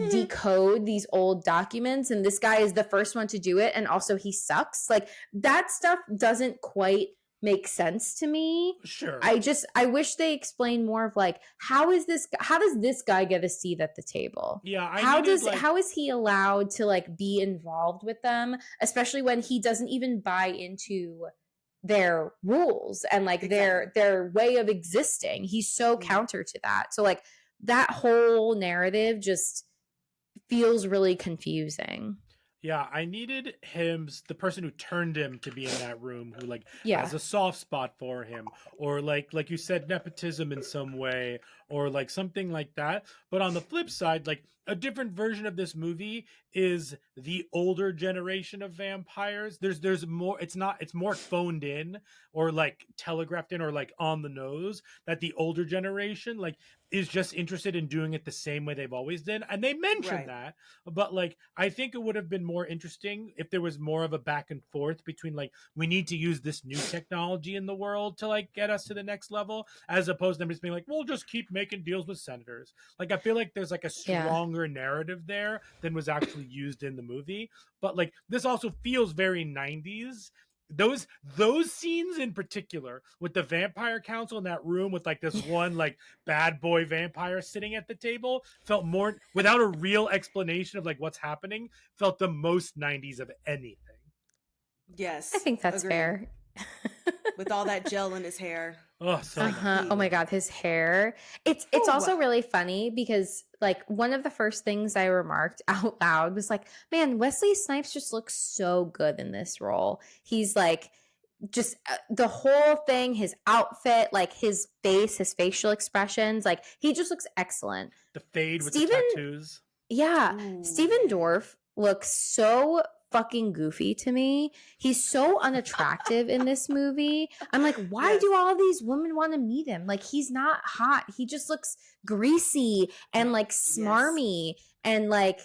decode these old documents. And this guy is the first one to do it, and also he sucks. Like that stuff doesn't quite make sense to me. Sure. I wish they explained more of like, how does this guy get a seat at the table? Yeah. How is he allowed to like be involved with them, especially when he doesn't even buy into their rules and like their way of existing? He's so counter to that. So like that whole narrative just feels really confusing. Yeah, I needed the person who turned him, to be in that room, who like Yeah. has a soft spot for him, or like you said, nepotism in some way, or like something like that. But on the flip side, like a different version of this movie is the older generation of vampires. There's more. It's more phoned in or like telegraphed in or like on the nose that the older generation like is just interested in doing it the same way they've always done, and they mention Right. that. But like, I think it would have been more interesting if there was more of a back and forth between like, we need to use this new technology in the world to like get us to the next level, as opposed to them just being like, we'll just keep making deals with senators. Like, I feel like there's like a Yeah. stronger narrative there than was actually used in the movie. But like, this also feels very 90s. Those scenes in particular with the vampire council in that room with like this one like bad boy vampire sitting at the table felt more, without a real explanation of like what's happening, felt the most 90s of anything. Yes. I think that's agreed. fair. With all that gel in his hair. Oh, so much. Oh my god, his hair. It's Ooh. also really funny because like one of the first things I remarked out loud was like, man, Wesley Snipes just looks so good in this role. He's like just the whole thing, his outfit, like his face, his facial expressions, like he just looks excellent. The fade with Steven- the tattoos. Yeah, Ooh. Steven Dorff looks so fucking goofy to me. He's so unattractive in this movie. I'm like, why Yes. do all these women want to meet him? Like, he's not hot. He just looks greasy and like smarmy and like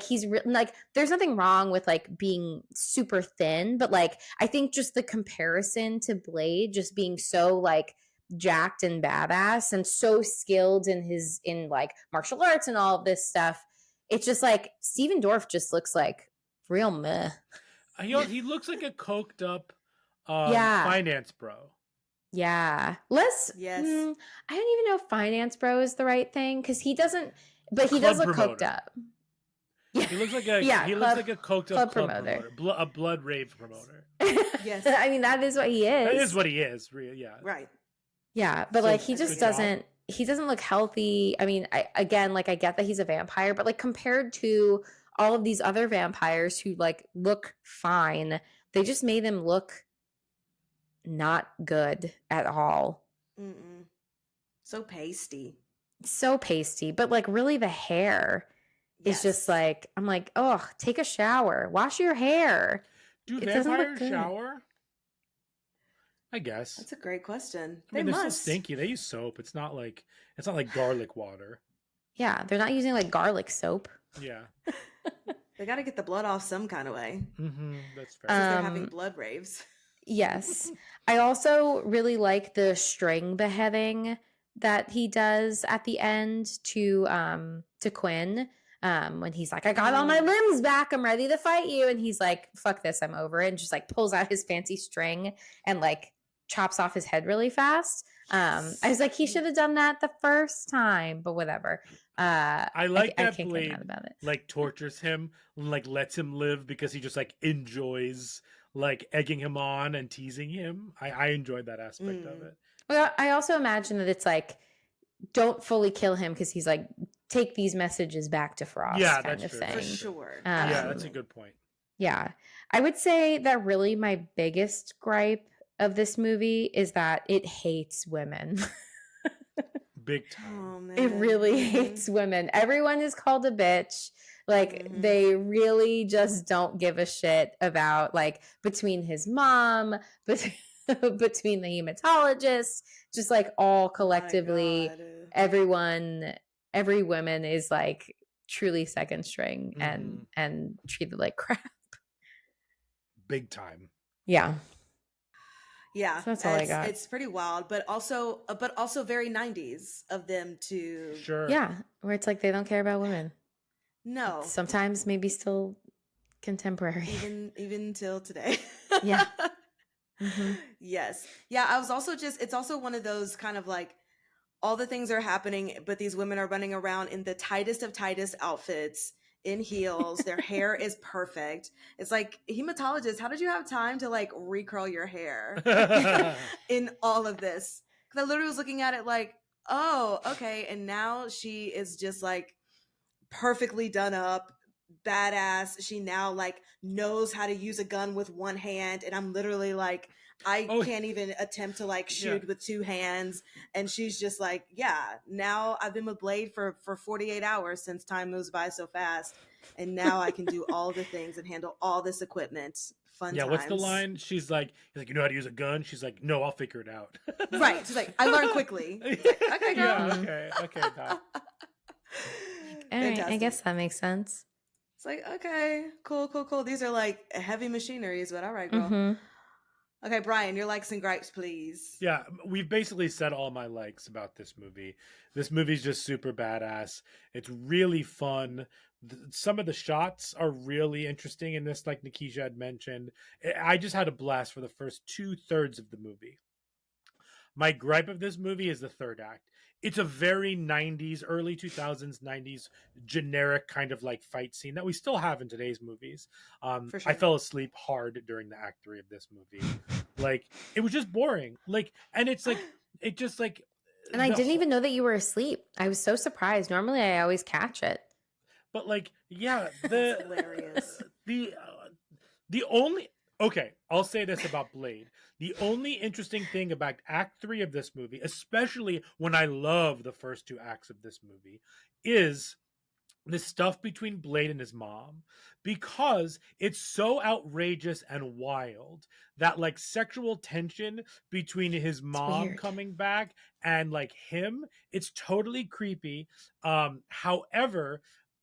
he's like, there's nothing wrong with like being super thin, but like I think just the comparison to Blade just being so like jacked and badass and so skilled in like martial arts and all of this stuff, it's just like Steven Dorff just looks like real meh. He looks like a coked up Yeah. finance bro. Yeah. Yes. I don't even know if finance bro is the right thing because he doesn't, but he Club does look promoter. coked up. He looks like a Yeah, he club- looks like a coked club up club promoter. promoter, a blood rave promoter. Yes. I mean, that is what he is. That is what he is, really. Yeah. Right. Yeah, but So, like he good just job. doesn't look healthy. I mean, I get that he's a vampire, but like compared to all of these other vampires who like look fine, they just made him look not good at all. Mm-mm. So pasty. So pasty, but like really the hair is just Yes. like, I'm like, oh, take a shower, wash your hair. Do It doesn't look vampires good. shower? I guess. That's a great question. I mean, They they're must. still stinky. They use soap. It's not like garlic water. Yeah, they're not using like garlic soap. Yeah. They got to get the blood off some kind of way. That's fair. Since they're having Um, blood raves. Yes. I also really like the string beheading that he does at the end to Quinn. When he's like, I got all my limbs back, I'm ready to fight you. And he's like, fuck this, I'm over it. And just like pulls out his fancy string and like chops off his head really fast. I was like, he should have done that the first time, but whatever. I like I that can't Blade get mad about it. like tortures him, like lets him live because he just like enjoys like egging him on and teasing him. I enjoyed that aspect of it. Well, I also imagine that it's like, don't fully kill him because he's like, take these messages back to Frost, Yeah, kind that's of true. thing. For sure. Um, Yeah, that's a good point. Yeah. I would say that really my biggest gripe of this movie is that it hates women. Big time. Oh, man. It really Mhm. hates women. Everyone is called a bitch. Like Mhm. they really just don't give a shit about like between his mom, between the hematologist, just like all My collectively, God. every woman is like truly second string Mm-hmm. and treated like crap. Big time. Yeah. Yeah, So that's all I it's, got. It's pretty wild, but also very 90s of them to Sure. Yeah. Where it's like they don't care about women. no, Sometimes maybe still contemporary. even till today. Yeah. Mhm. Yes. Yeah, I was also it's also one of those kind of like all the things are happening, but these women are running around in the tightest of tightest outfits, in heels. Their hair is perfect. It's like, hematologist, how did you have time to like recurl your hair in all of this? Because I literally was looking at it like, oh, okay. And now she is just like perfectly done up, badass. She now like knows how to use a gun with one hand, and I'm literally like, I Oh, can't even attempt to like yeah. shoot with two hands. And she's just like, yeah, now I've been with Blade for 48 hours since time moves by so fast. And now I can do all the things and handle all this equipment. Fun Yeah, times. what's the line? He's like, you know how to use a gun? She's like, no, I'll figure it out. Right. She's like, I learned quickly. It's like, okay, girl. Yeah, okay, Doc. All right, I Fantastic. guess that makes sense. It's like, okay, cool. These are like heavy machineries, but all right, girl. Mm-hmm. Okay, Brian, your likes and gripes, please. Yeah, we've basically said all my likes about this movie. This movie's just super badass. It's really fun. Some of the shots are really interesting in this, like Nikisha had mentioned. I just had a blast for the first 2/3 of the movie. My gripe of this movie is the third act. It's a very 90s, early 2000s, 90s generic kind of like fight scene that we still have in today's movies. For sure. I fell asleep hard during the act 3 of this movie. Like, it was just boring. Like, and it's like, it just like. And I didn't even know that you were asleep. I was so surprised. Normally, I always catch it. But like, yeah, That's hilarious. The only. Okay, I'll say this about Blade. The only interesting thing about Act 3 of this movie, especially when I love the first 2 acts of this movie, is the stuff between Blade and his mom. Because it's so outrageous and wild that like sexual tension between his mom weird. coming back and like him, it's totally creepy. However,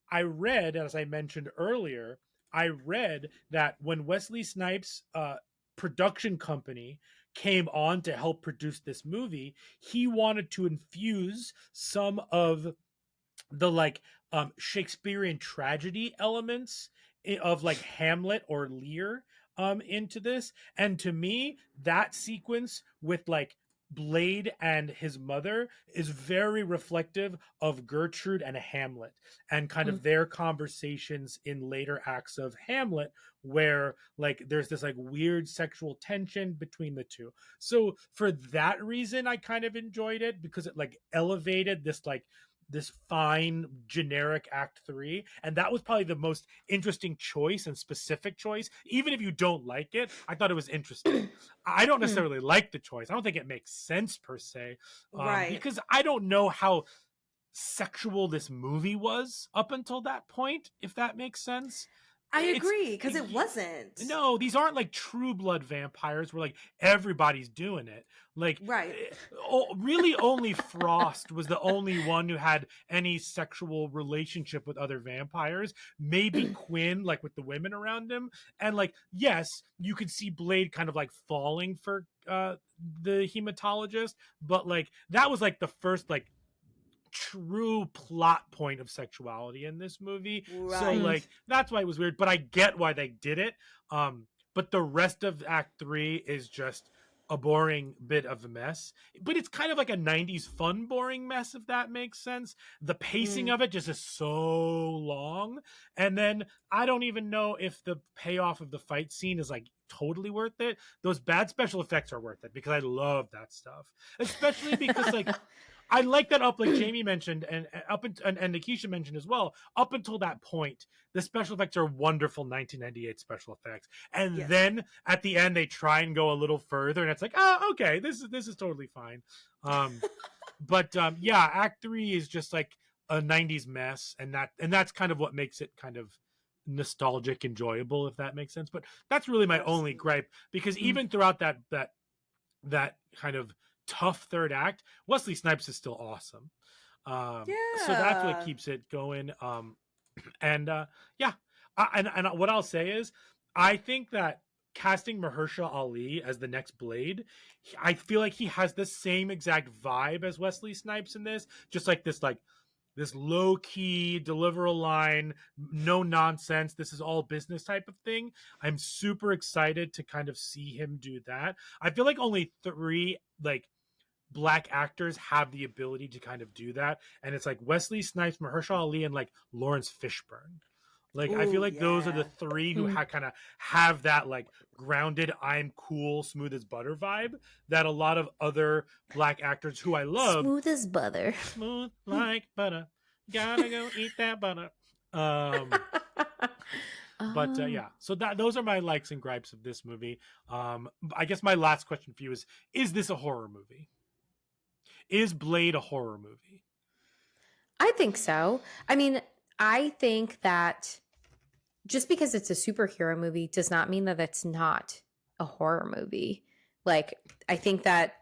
I read, as I mentioned earlier, that when Wesley Snipes' production company came on to help produce this movie, he wanted to infuse some of the like Shakespearean tragedy elements of like Hamlet or Lear into this. And to me, that sequence with like Blade and his mother is very reflective of Gertrude and Hamlet and kind of their conversations in later acts of Hamlet, where like there's this like weird sexual tension between the two. So for that reason, I kind of enjoyed it because it like elevated this fine generic act 3, and that was probably the most interesting choice and specific choice. Even if you don't like it, I thought it was interesting. I don't necessarily like the choice. I don't think it makes sense per se, Right. because I don't know how sexual this movie was up until that point, if that makes sense. I agree, because it wasn't. No, these aren't like True Blood vampires where like everybody's doing it. Like, Right. Really only Frost was the only one who had any sexual relationship with other vampires. Maybe Quinn, like with the women around him. And like, yes, you could see Blade kind of like falling for the hematologist, but like that was like the first like true plot point of sexuality in this movie. Right. So like that's why it was weird, but I get why they did it. But the rest of Act 3 is just a boring bit of a mess. But it's kind of like a 90s fun boring mess, if that makes sense. The pacing of it just is so long. And then I don't even know if the payoff of the fight scene is like totally worth it. Those bad special effects are worth it because I love that stuff. Especially because like I like that like Jamie mentioned and Nikisha mentioned as well, up until that point, the special effects are wonderful 1998 special effects. And then at the end they try and go a little further and it's like, oh, okay, this is totally fine. But yeah, Act 3 is just like a 90s mess, and that's kind of what makes it kind of nostalgic, enjoyable, if that makes sense. But that's really my only gripe, because even throughout that kind of tough third act, Wesley Snipes is still awesome. So that's what keeps it going. And what I'll say is, I think that casting Mahershala Ali as the next Blade, I feel like he has the same exact vibe as Wesley Snipes in this, just like this low key, deliver a line, no nonsense, this is all business type of thing. I'm super excited to kind of see him do that. I feel like only 3 like Black actors have the ability to kind of do that, and it's like Wesley Snipes, Mahershala Ali, and like Lawrence Fishburne. Like, I feel like those are the 3 who kind of have that like grounded, I'm cool, smooth as butter vibe that a lot of other Black actors who I love. Smooth as butter. Smooth like butter. Gotta go eat that butter. But Oh. yeah, so those are my likes and gripes of this movie. I guess my last question for you is this a horror movie? Is Blade a horror movie? I think so. I mean, I think that just because it's a superhero movie does not mean that it's not a horror movie. Like, I think that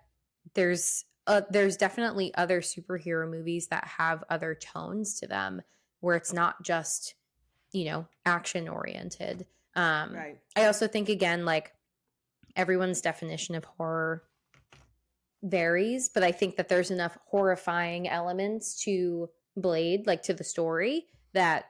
there's definitely other superhero movies that have other tones to them where it's not just, action oriented. Right. I also think, again, like, everyone's definition of horror varies, but I think that there's enough horrifying elements to Blade, like to the story, that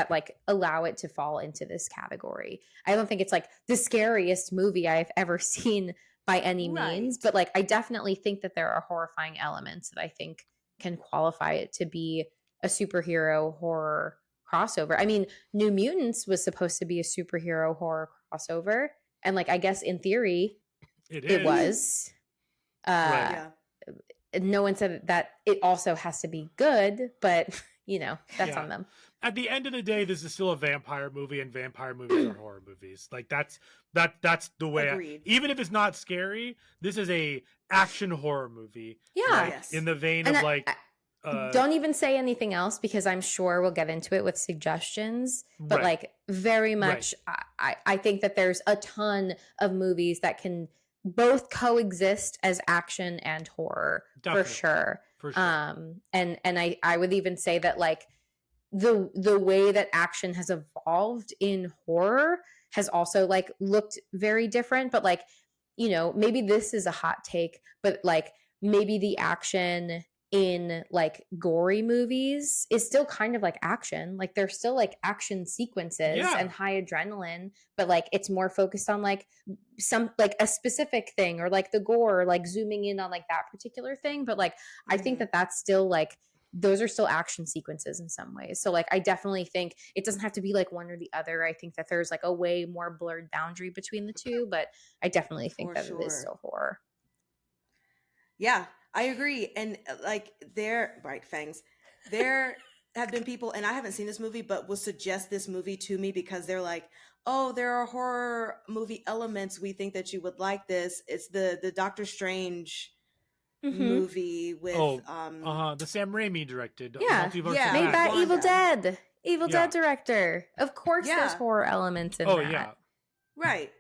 like allow it to fall into this category. I don't think it's like the scariest movie I've ever seen by any means, Right. but like I definitely think that there are horrifying elements that I think can qualify it to be a superhero horror crossover. I mean, New Mutants was supposed to be a superhero horror crossover, and like I guess in theory it was. Right. Yeah. No one said that it also has to be good, but that's Yeah. on them. At the end of the day, this is still a vampire movie, and vampire movies are horror movies. Like that's the way. Agreed. Even if it's not scary, this is a action horror movie. Yeah. like, Yes. in the vein And of like. Don't even say anything else because I'm sure we'll get into it with suggestions. But Right. like very much, I think that there's a ton of movies that can both coexist as action and horror Definitely. for sure. For sure. And I would even say that like the way that action has evolved in horror has also like looked very different. But like, maybe this is a hot take, but like maybe the action in like gory movies is still kind of like action. Like there's still like action sequences Yeah. and high adrenaline, but like it's more focused on like some like a specific thing or like the gore, like zooming in on like that particular thing. But like I think that that's still like those are still action sequences in some ways. So like I definitely think it doesn't have to be like one or the other. I think that there's like a way more blurred boundary between the two, but I definitely think For that it is sure. still horror. Yeah, I agree. And like right, Fangs. There have been people, and I haven't seen this movie, but will suggest this movie to me because they're like, "Oh, there are horror movie elements. We think that you would like this." It's the Doctor Strange movie with The Sam Raimi directed. Yeah. Multiverse Yeah. of Made by Madness. Evil Wanda. Dead. Evil Yeah. Dead director. Of course there's Yeah. horror elements in Oh that. yeah. right.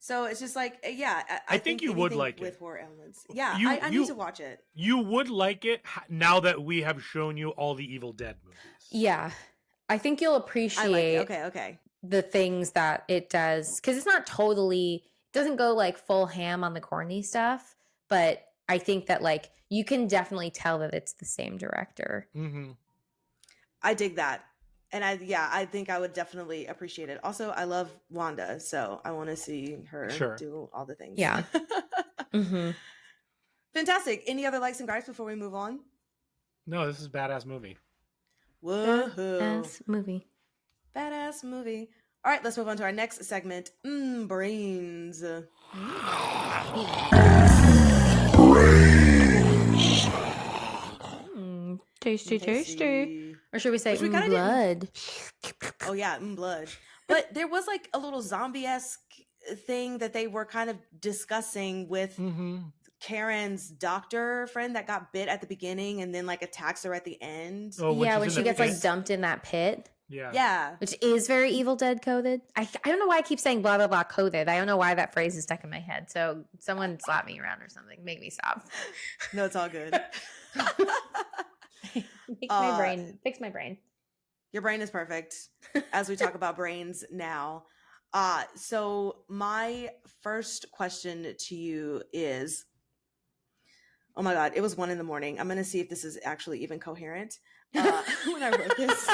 So it's just like, yeah, I think you would anything like with it. horror elements. Yeah, You- I you- need to watch it. You would like it now that we have shown you all the Evil Dead movies. Yeah. I think you'll I like appreciate it. Okay. the things that it does because it's not totally doesn't go like full ham on the corny stuff, but I think that like you can definitely tell that it's the same director. Mm-hmm. I dig that. And I think I would definitely appreciate it. Also, I love Wanda, so I want to see her Sure. do all the things. Yeah. Mm-hmm. Fantastic. Any other likes and gripes before we move on? No, this is a badass movie. Woohoo. Movie. Badass movie. All right, let's move on to our next segment. Brains. Tasty, tasty. Or should we say Which we kinda didn't- blood? Oh yeah, blood. But there was like a little zombie-esque thing that they were kind of discussing with Mm-hmm. Karen's doctor friend that got bit at the beginning and then like attacks her at the end. Oh, Yeah, when she's she in the gets like pit. dumped in that pit. Yeah. Yeah. Which is very Evil Dead coded. I don't know why I keep saying blah blah blah coded. I don't know why that phrase is stuck in my head. So someone slap me around or something. Make me stop. No, it's all good. Fix my brain. Your brain is perfect as we talk about brains now. So my first question to you is, oh my God, it was 1 a.m. I'm going to see if this is actually even coherent when I wrote this.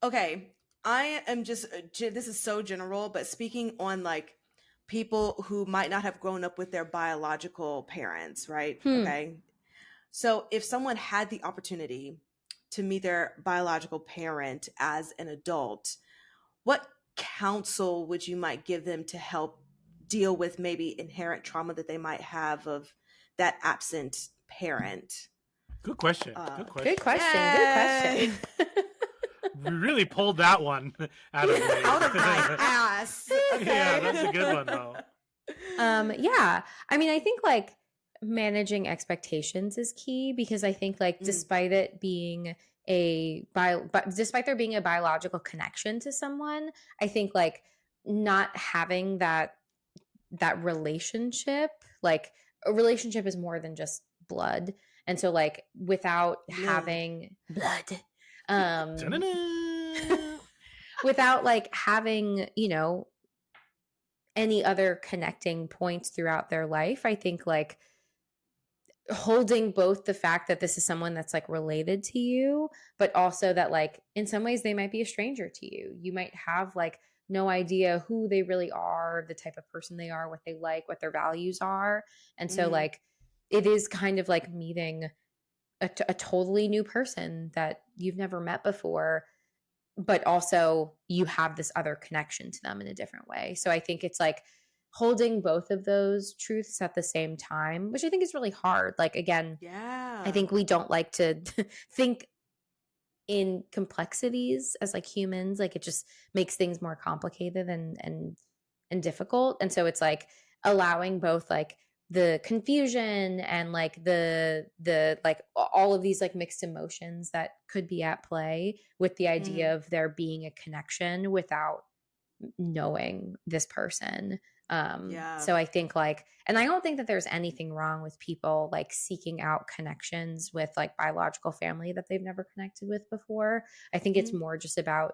Okay, I am just, this is so general, but speaking on like people who might not have grown up with their biological parents, right? Okay. So if someone had the opportunity to meet their biological parent as an adult, what counsel would you might give them to help deal with maybe inherent trauma that they might have of that absent parent? Good question. Uh, Good question. Good question. Yay! Good question. We really pulled that one out of Blade. Out of my ass. Okay. Yeah, that's a good one though. Yeah. I mean, I think like managing expectations is key because I think like Mm. despite it being despite there being a biological connection to someone, I think like not having that relationship, like a relationship is more than just blood. And so like without Blood. having blood, um Ta-da-da! without like having, any other connecting points throughout their life, I think like holding both the fact that this is someone that's like related to you, but also that like in some ways they might be a stranger to you. You might have like no idea who they really are, the type of person they are, what they like, what their values are. And so Mhm. like it is kind of like meeting a totally new person that you've never met before, but also you have this other connection to them in a different way. So I think it's like holding both of those truths at the same time, which I think is really hard. Like again, Yeah. I think we don't like to think in complexities as like humans. Like it just makes things more complicated and difficult. And so it's like allowing both like the confusion and like the like all of these like mixed emotions that could be at play with the idea Mhm. of there being a connection without knowing this person. Yeah. So I think like, and I don't think that there's anything wrong with people like seeking out connections with like biological family that they've never connected with before. I think it's Mhm. more just about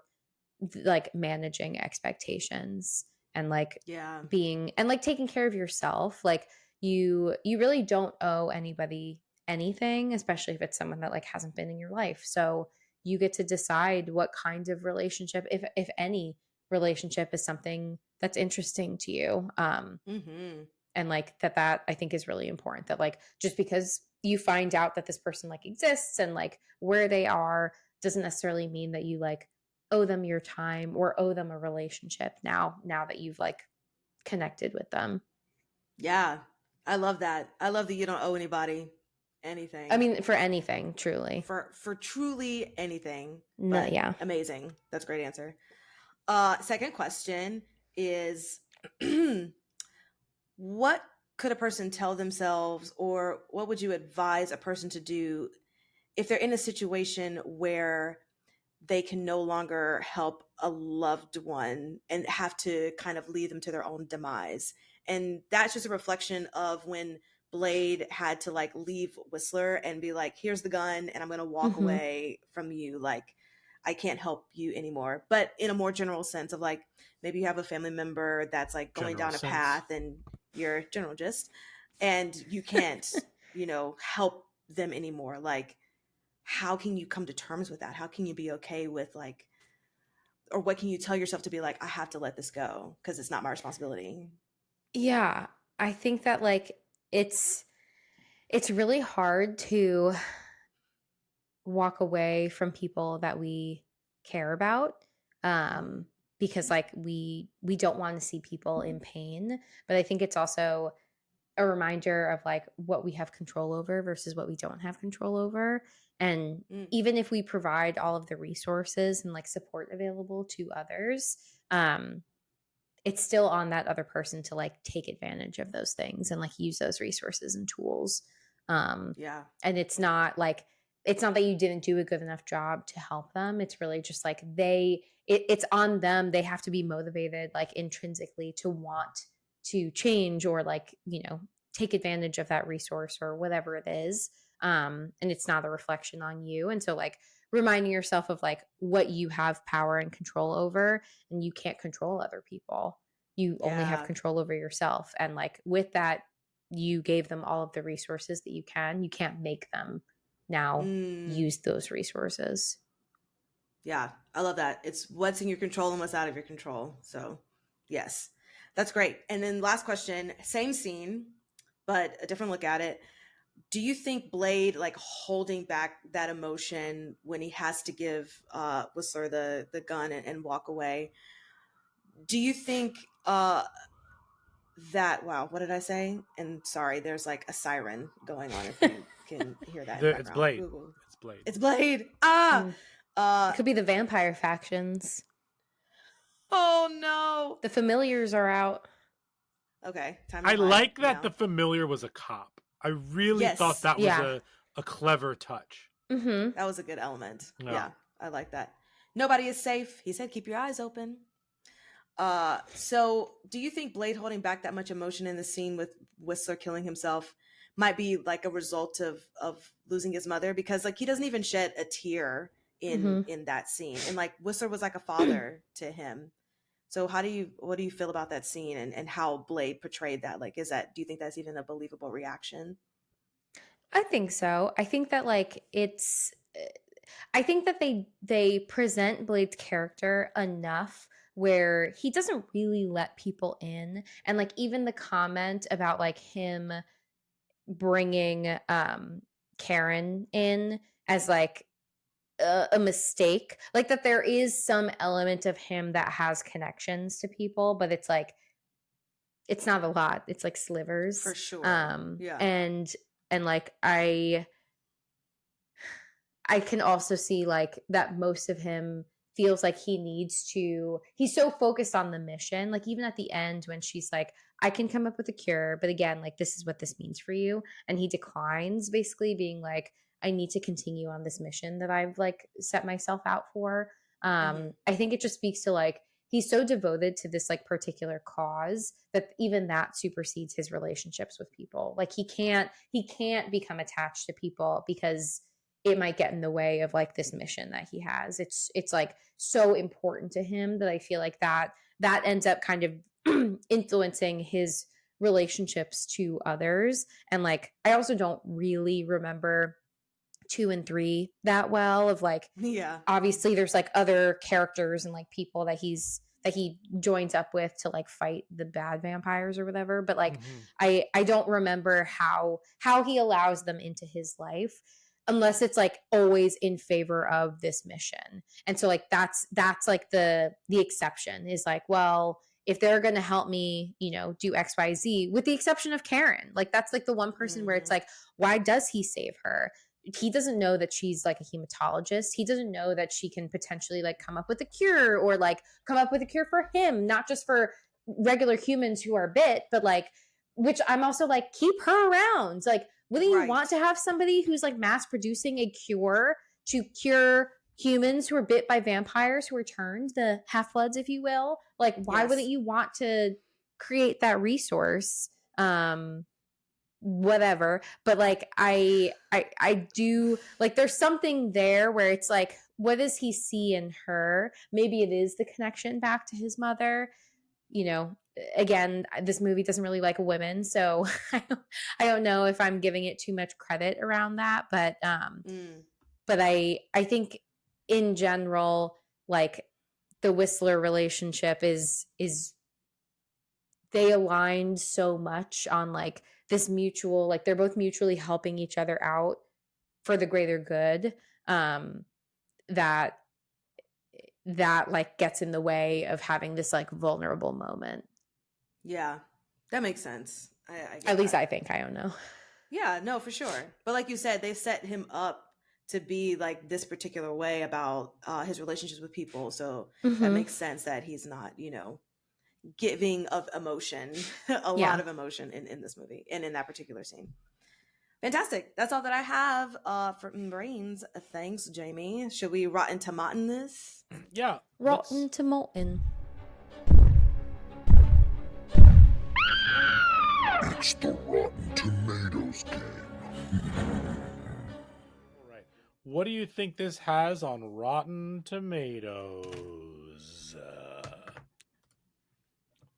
like managing expectations and like Yeah. being and like taking care of yourself. Like you really don't owe anybody anything, especially if it's someone that like hasn't been in your life. So you get to decide what kind of relationship, if any relationship is something that's interesting to you. Mhm. And like that I think is really important, that like just because you find out that this person like exists and like where they are doesn't necessarily mean that you like owe them your time or owe them a relationship now that you've like connected with them. Yeah. I love that. I love that you don't owe anybody anything. I mean, for anything, truly. for truly anything. No, But yeah. amazing. That's a great answer. Second question is what could a person tell themselves, or what would you advise a person to do if they're in a situation where they can no longer help a loved one and have to kind of lead them to their own demise? And that's just a reflection of when Blade had to like leave Whistler and be like, here's the gun and I'm going to walk Mhm. away from you. Like, I can't help you anymore. But in a more general sense of like, maybe you have a family member that's like going General down a sense. path and you're general gist and you can't, help them anymore. Like, how can you come to terms with that? How can you be okay with like, or what can you tell yourself to be like, I have to let this go because it's not my responsibility? Yeah, I think that like it's really hard to walk away from people that we care about, because like we don't want to see people in pain, but I think it's also a reminder of like what we have control over versus what we don't have control over. And Mm, even if we provide all of the resources and like support available to others, it's still on that other person to like take advantage of those things and like use those resources and tools. yeah. And it's not that you didn't do a good enough job to help them. It's really just like it's on them. They have to be motivated like intrinsically to want to change or like, take advantage of that resource or whatever it is. And it's not a reflection on you. And so like reminding yourself of like what you have power and control over, and you can't control other people. You only have Yeah. control over yourself. And like with that, you gave them all of the resources that you can. You can't make them now Mm, use those resources. yeah. I love that. It's what's in your control and what's out of your control. So, yes, that's great. And then last question, same scene, but a different look at it. Do you think Blade like holding back that emotion when he has to give Whistler the gun and walk away? Do you think that, wow, what did I say? And sorry, there's like a siren going on if you can hear that. In the It's background. Blade. Google. It's Blade. It's Blade. It could be the vampire factions. Oh no. The familiars are out. Okay. Time to I hide like that now. the familiar was a cop. I really Yes. thought that was Yeah. a clever touch. Mm-hmm. That was a good element. Yeah. Yeah, I like that. Nobody is safe. He said, keep your eyes open. So do you think Blade holding back that much emotion in the scene with Whistler killing himself might be like a result of losing his mother? Because like he doesn't even shed a tear in that scene. And like Whistler was like a father to him. So what do you feel about that scene and how Blade portrayed that? Like, do you think that's even a believable reaction? I think so. I think that like I think that they present Blade's character enough where he doesn't really let people in, and like even the comment about like him bringing Karen in as like a mistake, like that there is some element of him that has connections to people, but it's like it's not a lot. It's like slivers. For sure. Yeah. And like I can also see like that most of him feels like he's so focused on the mission. Like even at the end when she's like, I can come up with a cure, but again, like this is what this means for you. And he declines, basically being like, I need to continue on this mission that I've like set myself out for. I think it just speaks to like, he's so devoted to this like particular cause that even that supersedes his relationships with people. Like he can't become attached to people because it might get in the way of like this mission that he has. It's like so important to him that I feel like that ends up kind of influencing his relationships to others. And like I also don't really remember 2 and 3 that well of like, yeah, obviously there's like other characters and like people that he joins up with to like fight the bad vampires or whatever, but like I don't remember how he allows them into his life unless it's like always in favor of this mission. And so like that's like the exception is like, well, if they're going to help me, you know, do XYZ, with the exception of Karen, like that's like the one person where it's like, why does he save her? He doesn't know that she's like a hematologist. He doesn't know that she can potentially like come up with a cure or like come up with a cure for him, not just for regular humans who are bit, but like, which I'm also like, keep her around. Like, wouldn't you want to have somebody who's like mass producing a cure to cure humans who are bit by vampires who are turned, the half-bloods, if you will? Like, why wouldn't you want to create that resource? Whatever. But like, I do like, there's something there where it's like, what does he see in her? Maybe it is the connection back to his mother. You know, again, this movie doesn't really like women, so I don't know if I'm giving it too much credit around that, but I think in general, like the Whistler relationship is they aligned so much on like this mutual, like they're both mutually helping each other out for the greater good, that like gets in the way of having this like vulnerable moment. Yeah, that makes sense. At least I think. I don't know. Yeah, no, for sure. But like you said, they set him up to be like this particular way about his relationships with people. So that makes sense that he's not, you know, giving of emotion, a lot of emotion in this movie and in that particular scene. Fantastic. That's all that I have for brains. Thanks, Jamie. Should we rotten tomatin this? Yeah. Rotten to molten. It's the Rotten Tomatoes game. All right. What do you think this has on Rotten Tomatoes?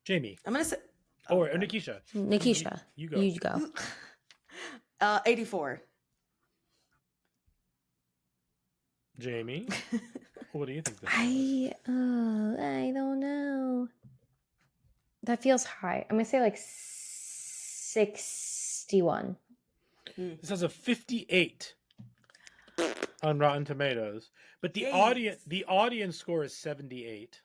Jamie. I'm going to say... Or Nikisha. Nikisha. You go. You go. 84. Jamie. What do you think this is? I don't know. That feels high. I'm going to say like 61. This has a 58 on Rotten Tomatoes, but the audience score is 78.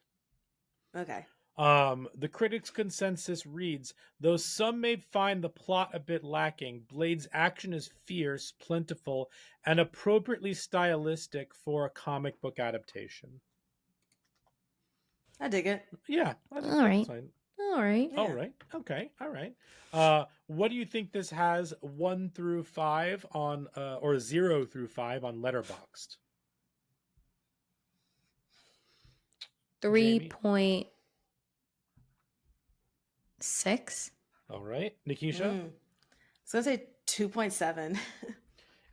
Okay. The critics' consensus reads, though some may find the plot a bit lacking, Blade's action is fierce, plentiful, and appropriately stylistic for a comic book adaptation. I dig it. Yeah, I think All that's right. fine. All right. Yeah. All right. Okay. All right. What do you think this has 1 through 5 on, or 0 through 5 on Letterboxd? 3.6. All right. Nikisha? I was gonna say 2.7. It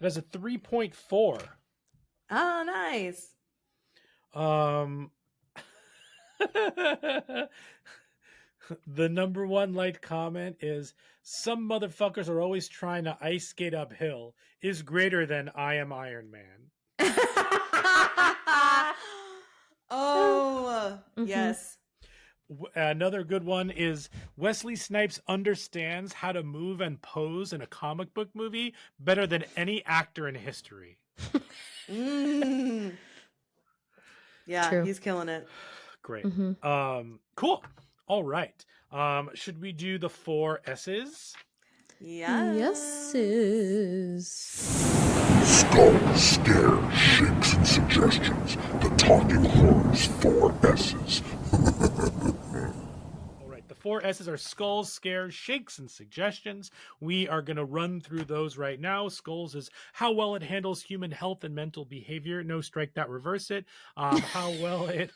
has a 3.4. Oh, nice. Um, the number one liked comment is, some motherfuckers are always trying to ice skate uphill is greater than I am Iron Man. Oh, Mhm. yes. Another good one is, Wesley Snipes understands how to move and pose in a comic book movie better than any actor in history. Mm. Yeah, True. he's killing it. Great. Mhm. Cool. All right. Should we do the 4 S's? Yes. Yeses. Skull, scare, shakes, and suggestions. The Talking Horrors 4 S's. All right. The 4 S's are skulls, scares, shakes, and suggestions. We are going to run through those right now. Skulls is how well it handles human health and mental behavior. No, strike that, reverse it. How well it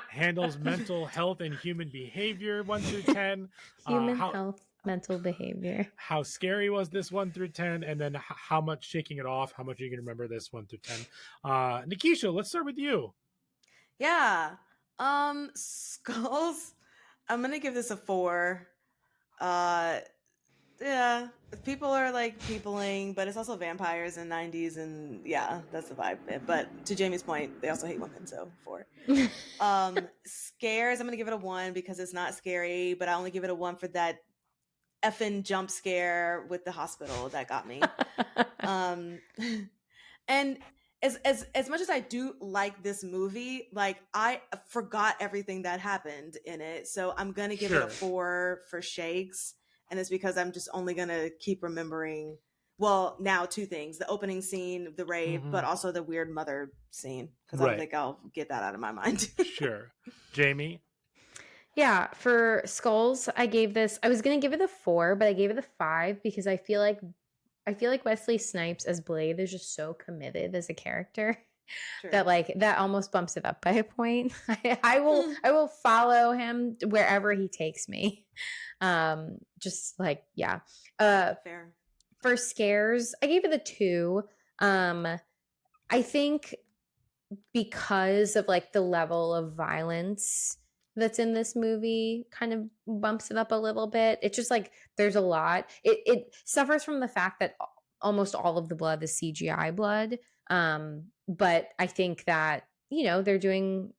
handles mental health and human behavior, 1 through 10. Human health, mental behavior. How scary was this, 1 through 10? And then how much shaking it off, how much you can remember this, 1 through 10. Nikisha, let's start with you. Yeah. Skulls. I'm gonna give this a 4. Yeah. People are like peopling, but it's also vampires in 90s, and yeah, that's the vibe. But to Jamie's point, they also hate women, so 4. Scares, I'm gonna give it a 1 because it's not scary, but I only give it a 1 for that effing jump scare with the hospital that got me. And as much as I do like this movie, like I forgot everything that happened in it, so I'm gonna give it a 4 for shakes, and it's because I'm just only gonna keep remembering. Well, now 2 things: the opening scene, the rave, but also the weird mother scene, because I don't think I'll get that out of my mind. Sure. Jamie? Yeah, for Skulls, I was gonna give it a 4, but I gave it a 5 because I feel like Wesley Snipes as Blade is just so committed as a character that that almost bumps it up by a point. I will follow him wherever he takes me. Just like, yeah. Fair. For scares, I gave it a 2. I think because of like the level of violence that's in this movie kind of bumps it up a little bit. It's just like there's a lot. It suffers from the fact that almost all of the blood is CGI blood. But I think that, they're doing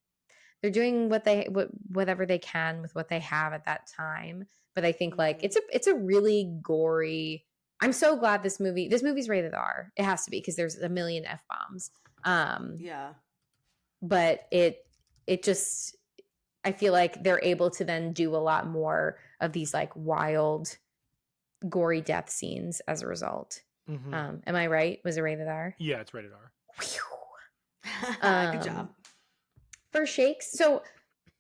whatever they can with what they have at that time. But I think like it's a really gory. I'm so glad this movie's rated R. It has to be because there's a million F-bombs. Yeah. But it just, I feel like they're able to then do a lot more of these like wild, gory death scenes as a result. Am I right? Was it rated R? Yeah, it's rated R. Good job. For shakes, so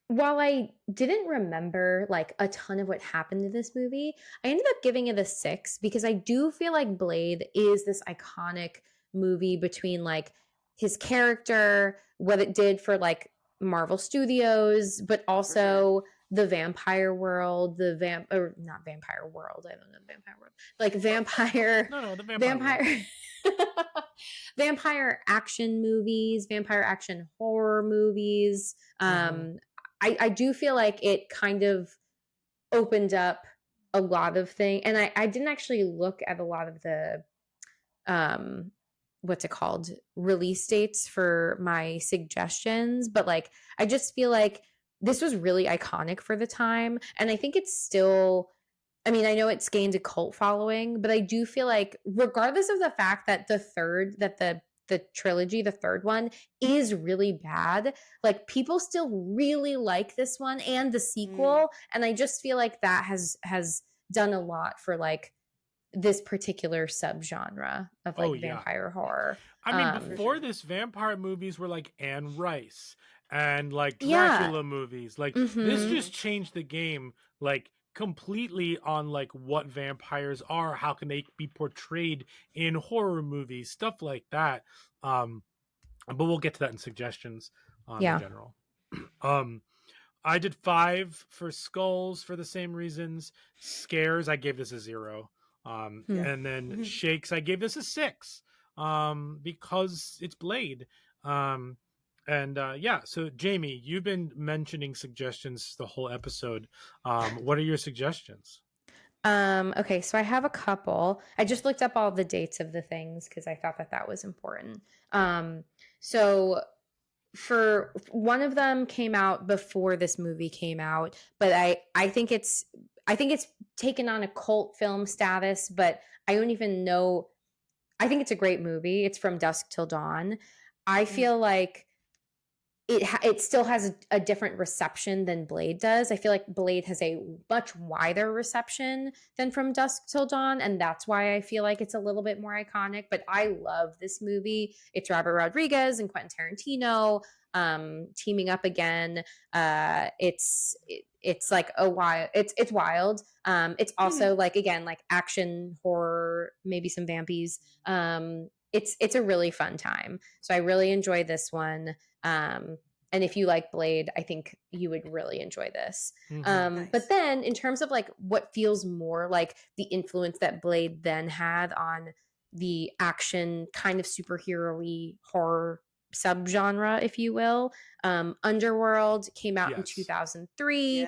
while I didn't remember like a ton of what happened in this movie, I ended up giving it a 6 because I do feel like Blade is this iconic movie between like his character, what it did for like Marvel Studios, but also the vampire world, not vampire world. I don't know vampire world, like vampire. No, the vampire. Vampire action movies, vampire action horror movies. I do feel like it kind of opened up a lot of things, and I didn't actually look at a lot of the what's it called, release dates for my suggestions, but like I just feel like this was really iconic for the time, and I think it's still, I mean, I know it's gained a cult following, but I do feel like regardless of the fact that the the trilogy, the third one, is really bad. Like people still really like this one and the sequel, and I just feel like that has done a lot for like this particular subgenre of like vampire horror. I mean, before this, vampire movies were like Anne Rice and like Yeah. Dracula movies. Like this just changed the game like completely on like what vampires are, how can they be portrayed in horror movies, stuff like that. But we'll get to that in suggestions in general. I did 5 for Skulls for the same reasons. Scares, I gave this a 0. And then Shakes, I gave this a 6 because it's Blade. So Jamie, you've been mentioning suggestions the whole episode. What are your suggestions? Okay, so I have a couple. I just looked up all the dates of the things because I thought that was important. So for one of them came out before this movie came out, but I think it's taken on a cult film status, but I don't even know. I think it's a great movie. It's From Dusk Till Dawn. I feel like it still has a different reception than Blade does. I feel like Blade has a much wider reception than From Dusk Till Dawn, and that's why I feel like it's a little bit more iconic. But I love this movie. It's Robert Rodriguez and Quentin Tarantino teaming up again. It's like a wild. It's wild. It's also like again like action horror, maybe some vampies. It's a really fun time. So I really enjoy this one. And if you like Blade, I think you would really enjoy this. Nice. But then in terms of like what feels more like the influence that Blade then had on the action kind of superhero-y horror subgenre, if you will, Underworld came out in 2003.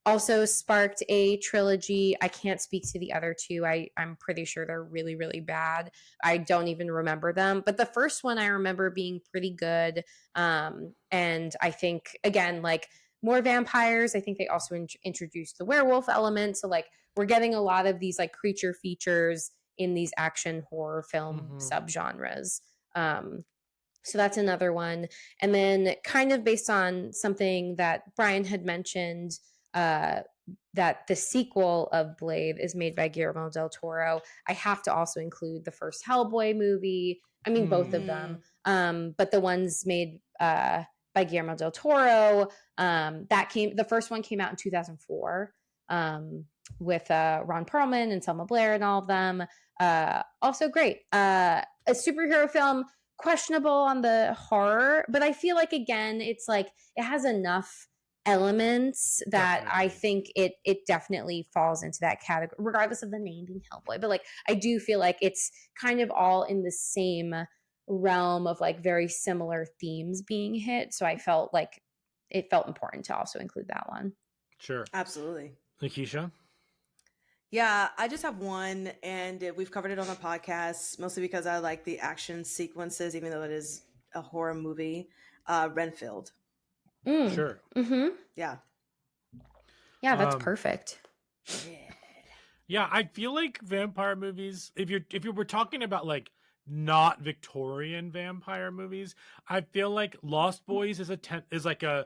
Also sparked a trilogy. I can't speak to the other two. I'm pretty sure they're really, really bad. I don't even remember them. But the first one I remember being pretty good. And I think, again, like more vampires. I think they also introduced the werewolf element. So like we're getting a lot of these like creature features in these action horror film subgenres. So that's another one. And then kind of based on something that Brian had mentioned, that the sequel of Blade is made by Guillermo del Toro. I have to also include the first Hellboy movie. I mean, both of them. But the ones made by Guillermo del Toro, the first one came out in 2004 with Ron Perlman and Selma Blair and all of them. Also great. A superhero film, questionable on the horror, but I feel like again it's like it has enough elements that I think it definitely falls into that category regardless of the name being Hellboy. But like I do feel like it's kind of all in the same realm of like very similar themes being hit, so I felt like it felt important to also include that one. Sure. Absolutely. Nikisha? Yeah, I just have one, and we've covered it on the podcast, mostly because I like the action sequences, even though it is a horror movie. Renfield. Sure. Yeah. Yeah, that's perfect. Yeah, I feel like vampire movies, if you were talking about like not Victorian vampire movies, I feel like Lost Boys is like a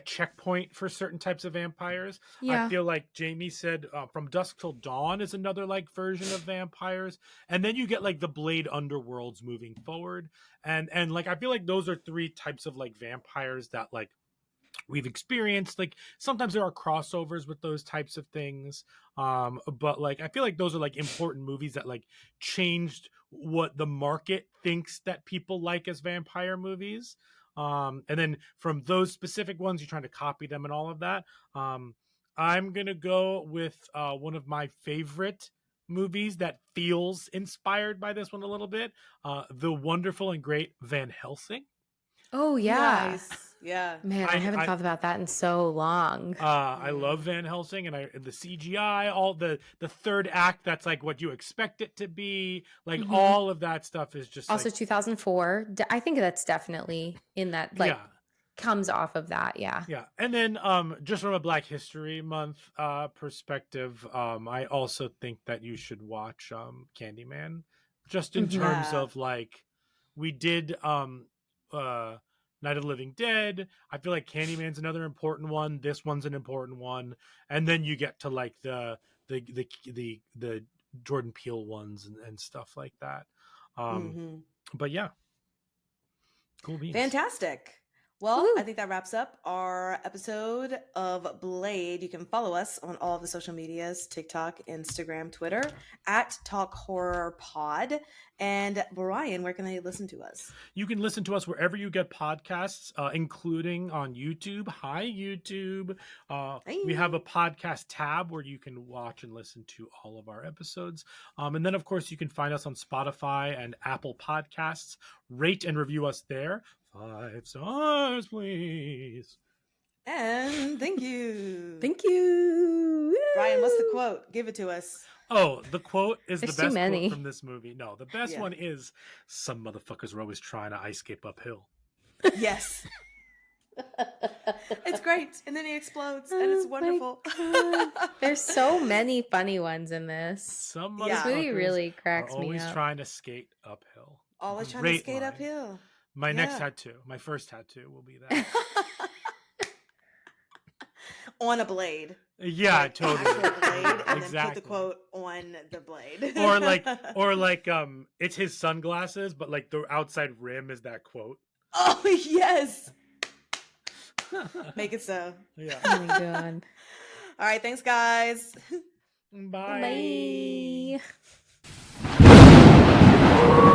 checkpoint for certain types of vampires. I feel like Jamie said From Dusk Till Dawn is another like version of vampires. And then you get like the Blade Underworlds moving forward. And like I feel like those are 3 types of like vampires that like we've experienced. Like sometimes there are crossovers with those types of things. But like I feel like those are like important movies that like changed what the market thinks that people like as vampire movies. And then from those specific ones, you're trying to copy them and all of that. I'm going to go with one of my favorite movies that feels inspired by this one a little bit. The wonderful and great Van Helsing. Oh, yeah. Nice. Yeah. Man, I haven't thought about that in so long. I love Van Helsing, and the CGI, all the third act, that's like what you expect it to be. Like all of that stuff is just also like, 2004. I think that's definitely in that, like, comes off of that. Yeah. Yeah. And then just from a Black History Month perspective, I also think that you should watch Candyman just in Mhm. terms Yeah. of like we did Night of the Living Dead. I feel like Candyman's another important one. This one's an important one, and then you get to like the Jordan Peele ones and stuff like that. Hmm. But yeah, cool beans. Fantastic. Well, Woo. I think that wraps up our episode of Blade. You can follow us on all of the social medias, TikTok, Instagram, Twitter, at Talk Horror Pod. And Brian, where can they listen to us? You can listen to us wherever you get podcasts, including on YouTube. Hi, YouTube. We have a podcast tab where you can watch and listen to all of our episodes. And then, of course, you can find us on Spotify and Apple Podcasts. Rate and review us there. 5 stars, please. And thank you. Thank you. Brian, what's the Woo. quote? Give it to us. Oh, the quote is There's the too best many. quote from this movie. No, the best Yeah. one is some motherfuckers are always trying to ice skate uphill. Yes. It's great. And then he explodes, and it's Oh my wonderful. God. There's so many funny ones in this. Some Yeah. This movie motherfuckers really are cracks me always up. trying to skate uphill. Always trying to Great skate line. uphill. My next Yeah. tattoo, my first tattoo will be that. On a blade. Yeah, Like, totally. actual blade, and then Exactly. put the quote on the blade. or like it's his sunglasses, but like the outside rim is that quote. Oh yes. Make it so. Yeah. Oh my God. All right, thanks guys. Bye. Bye.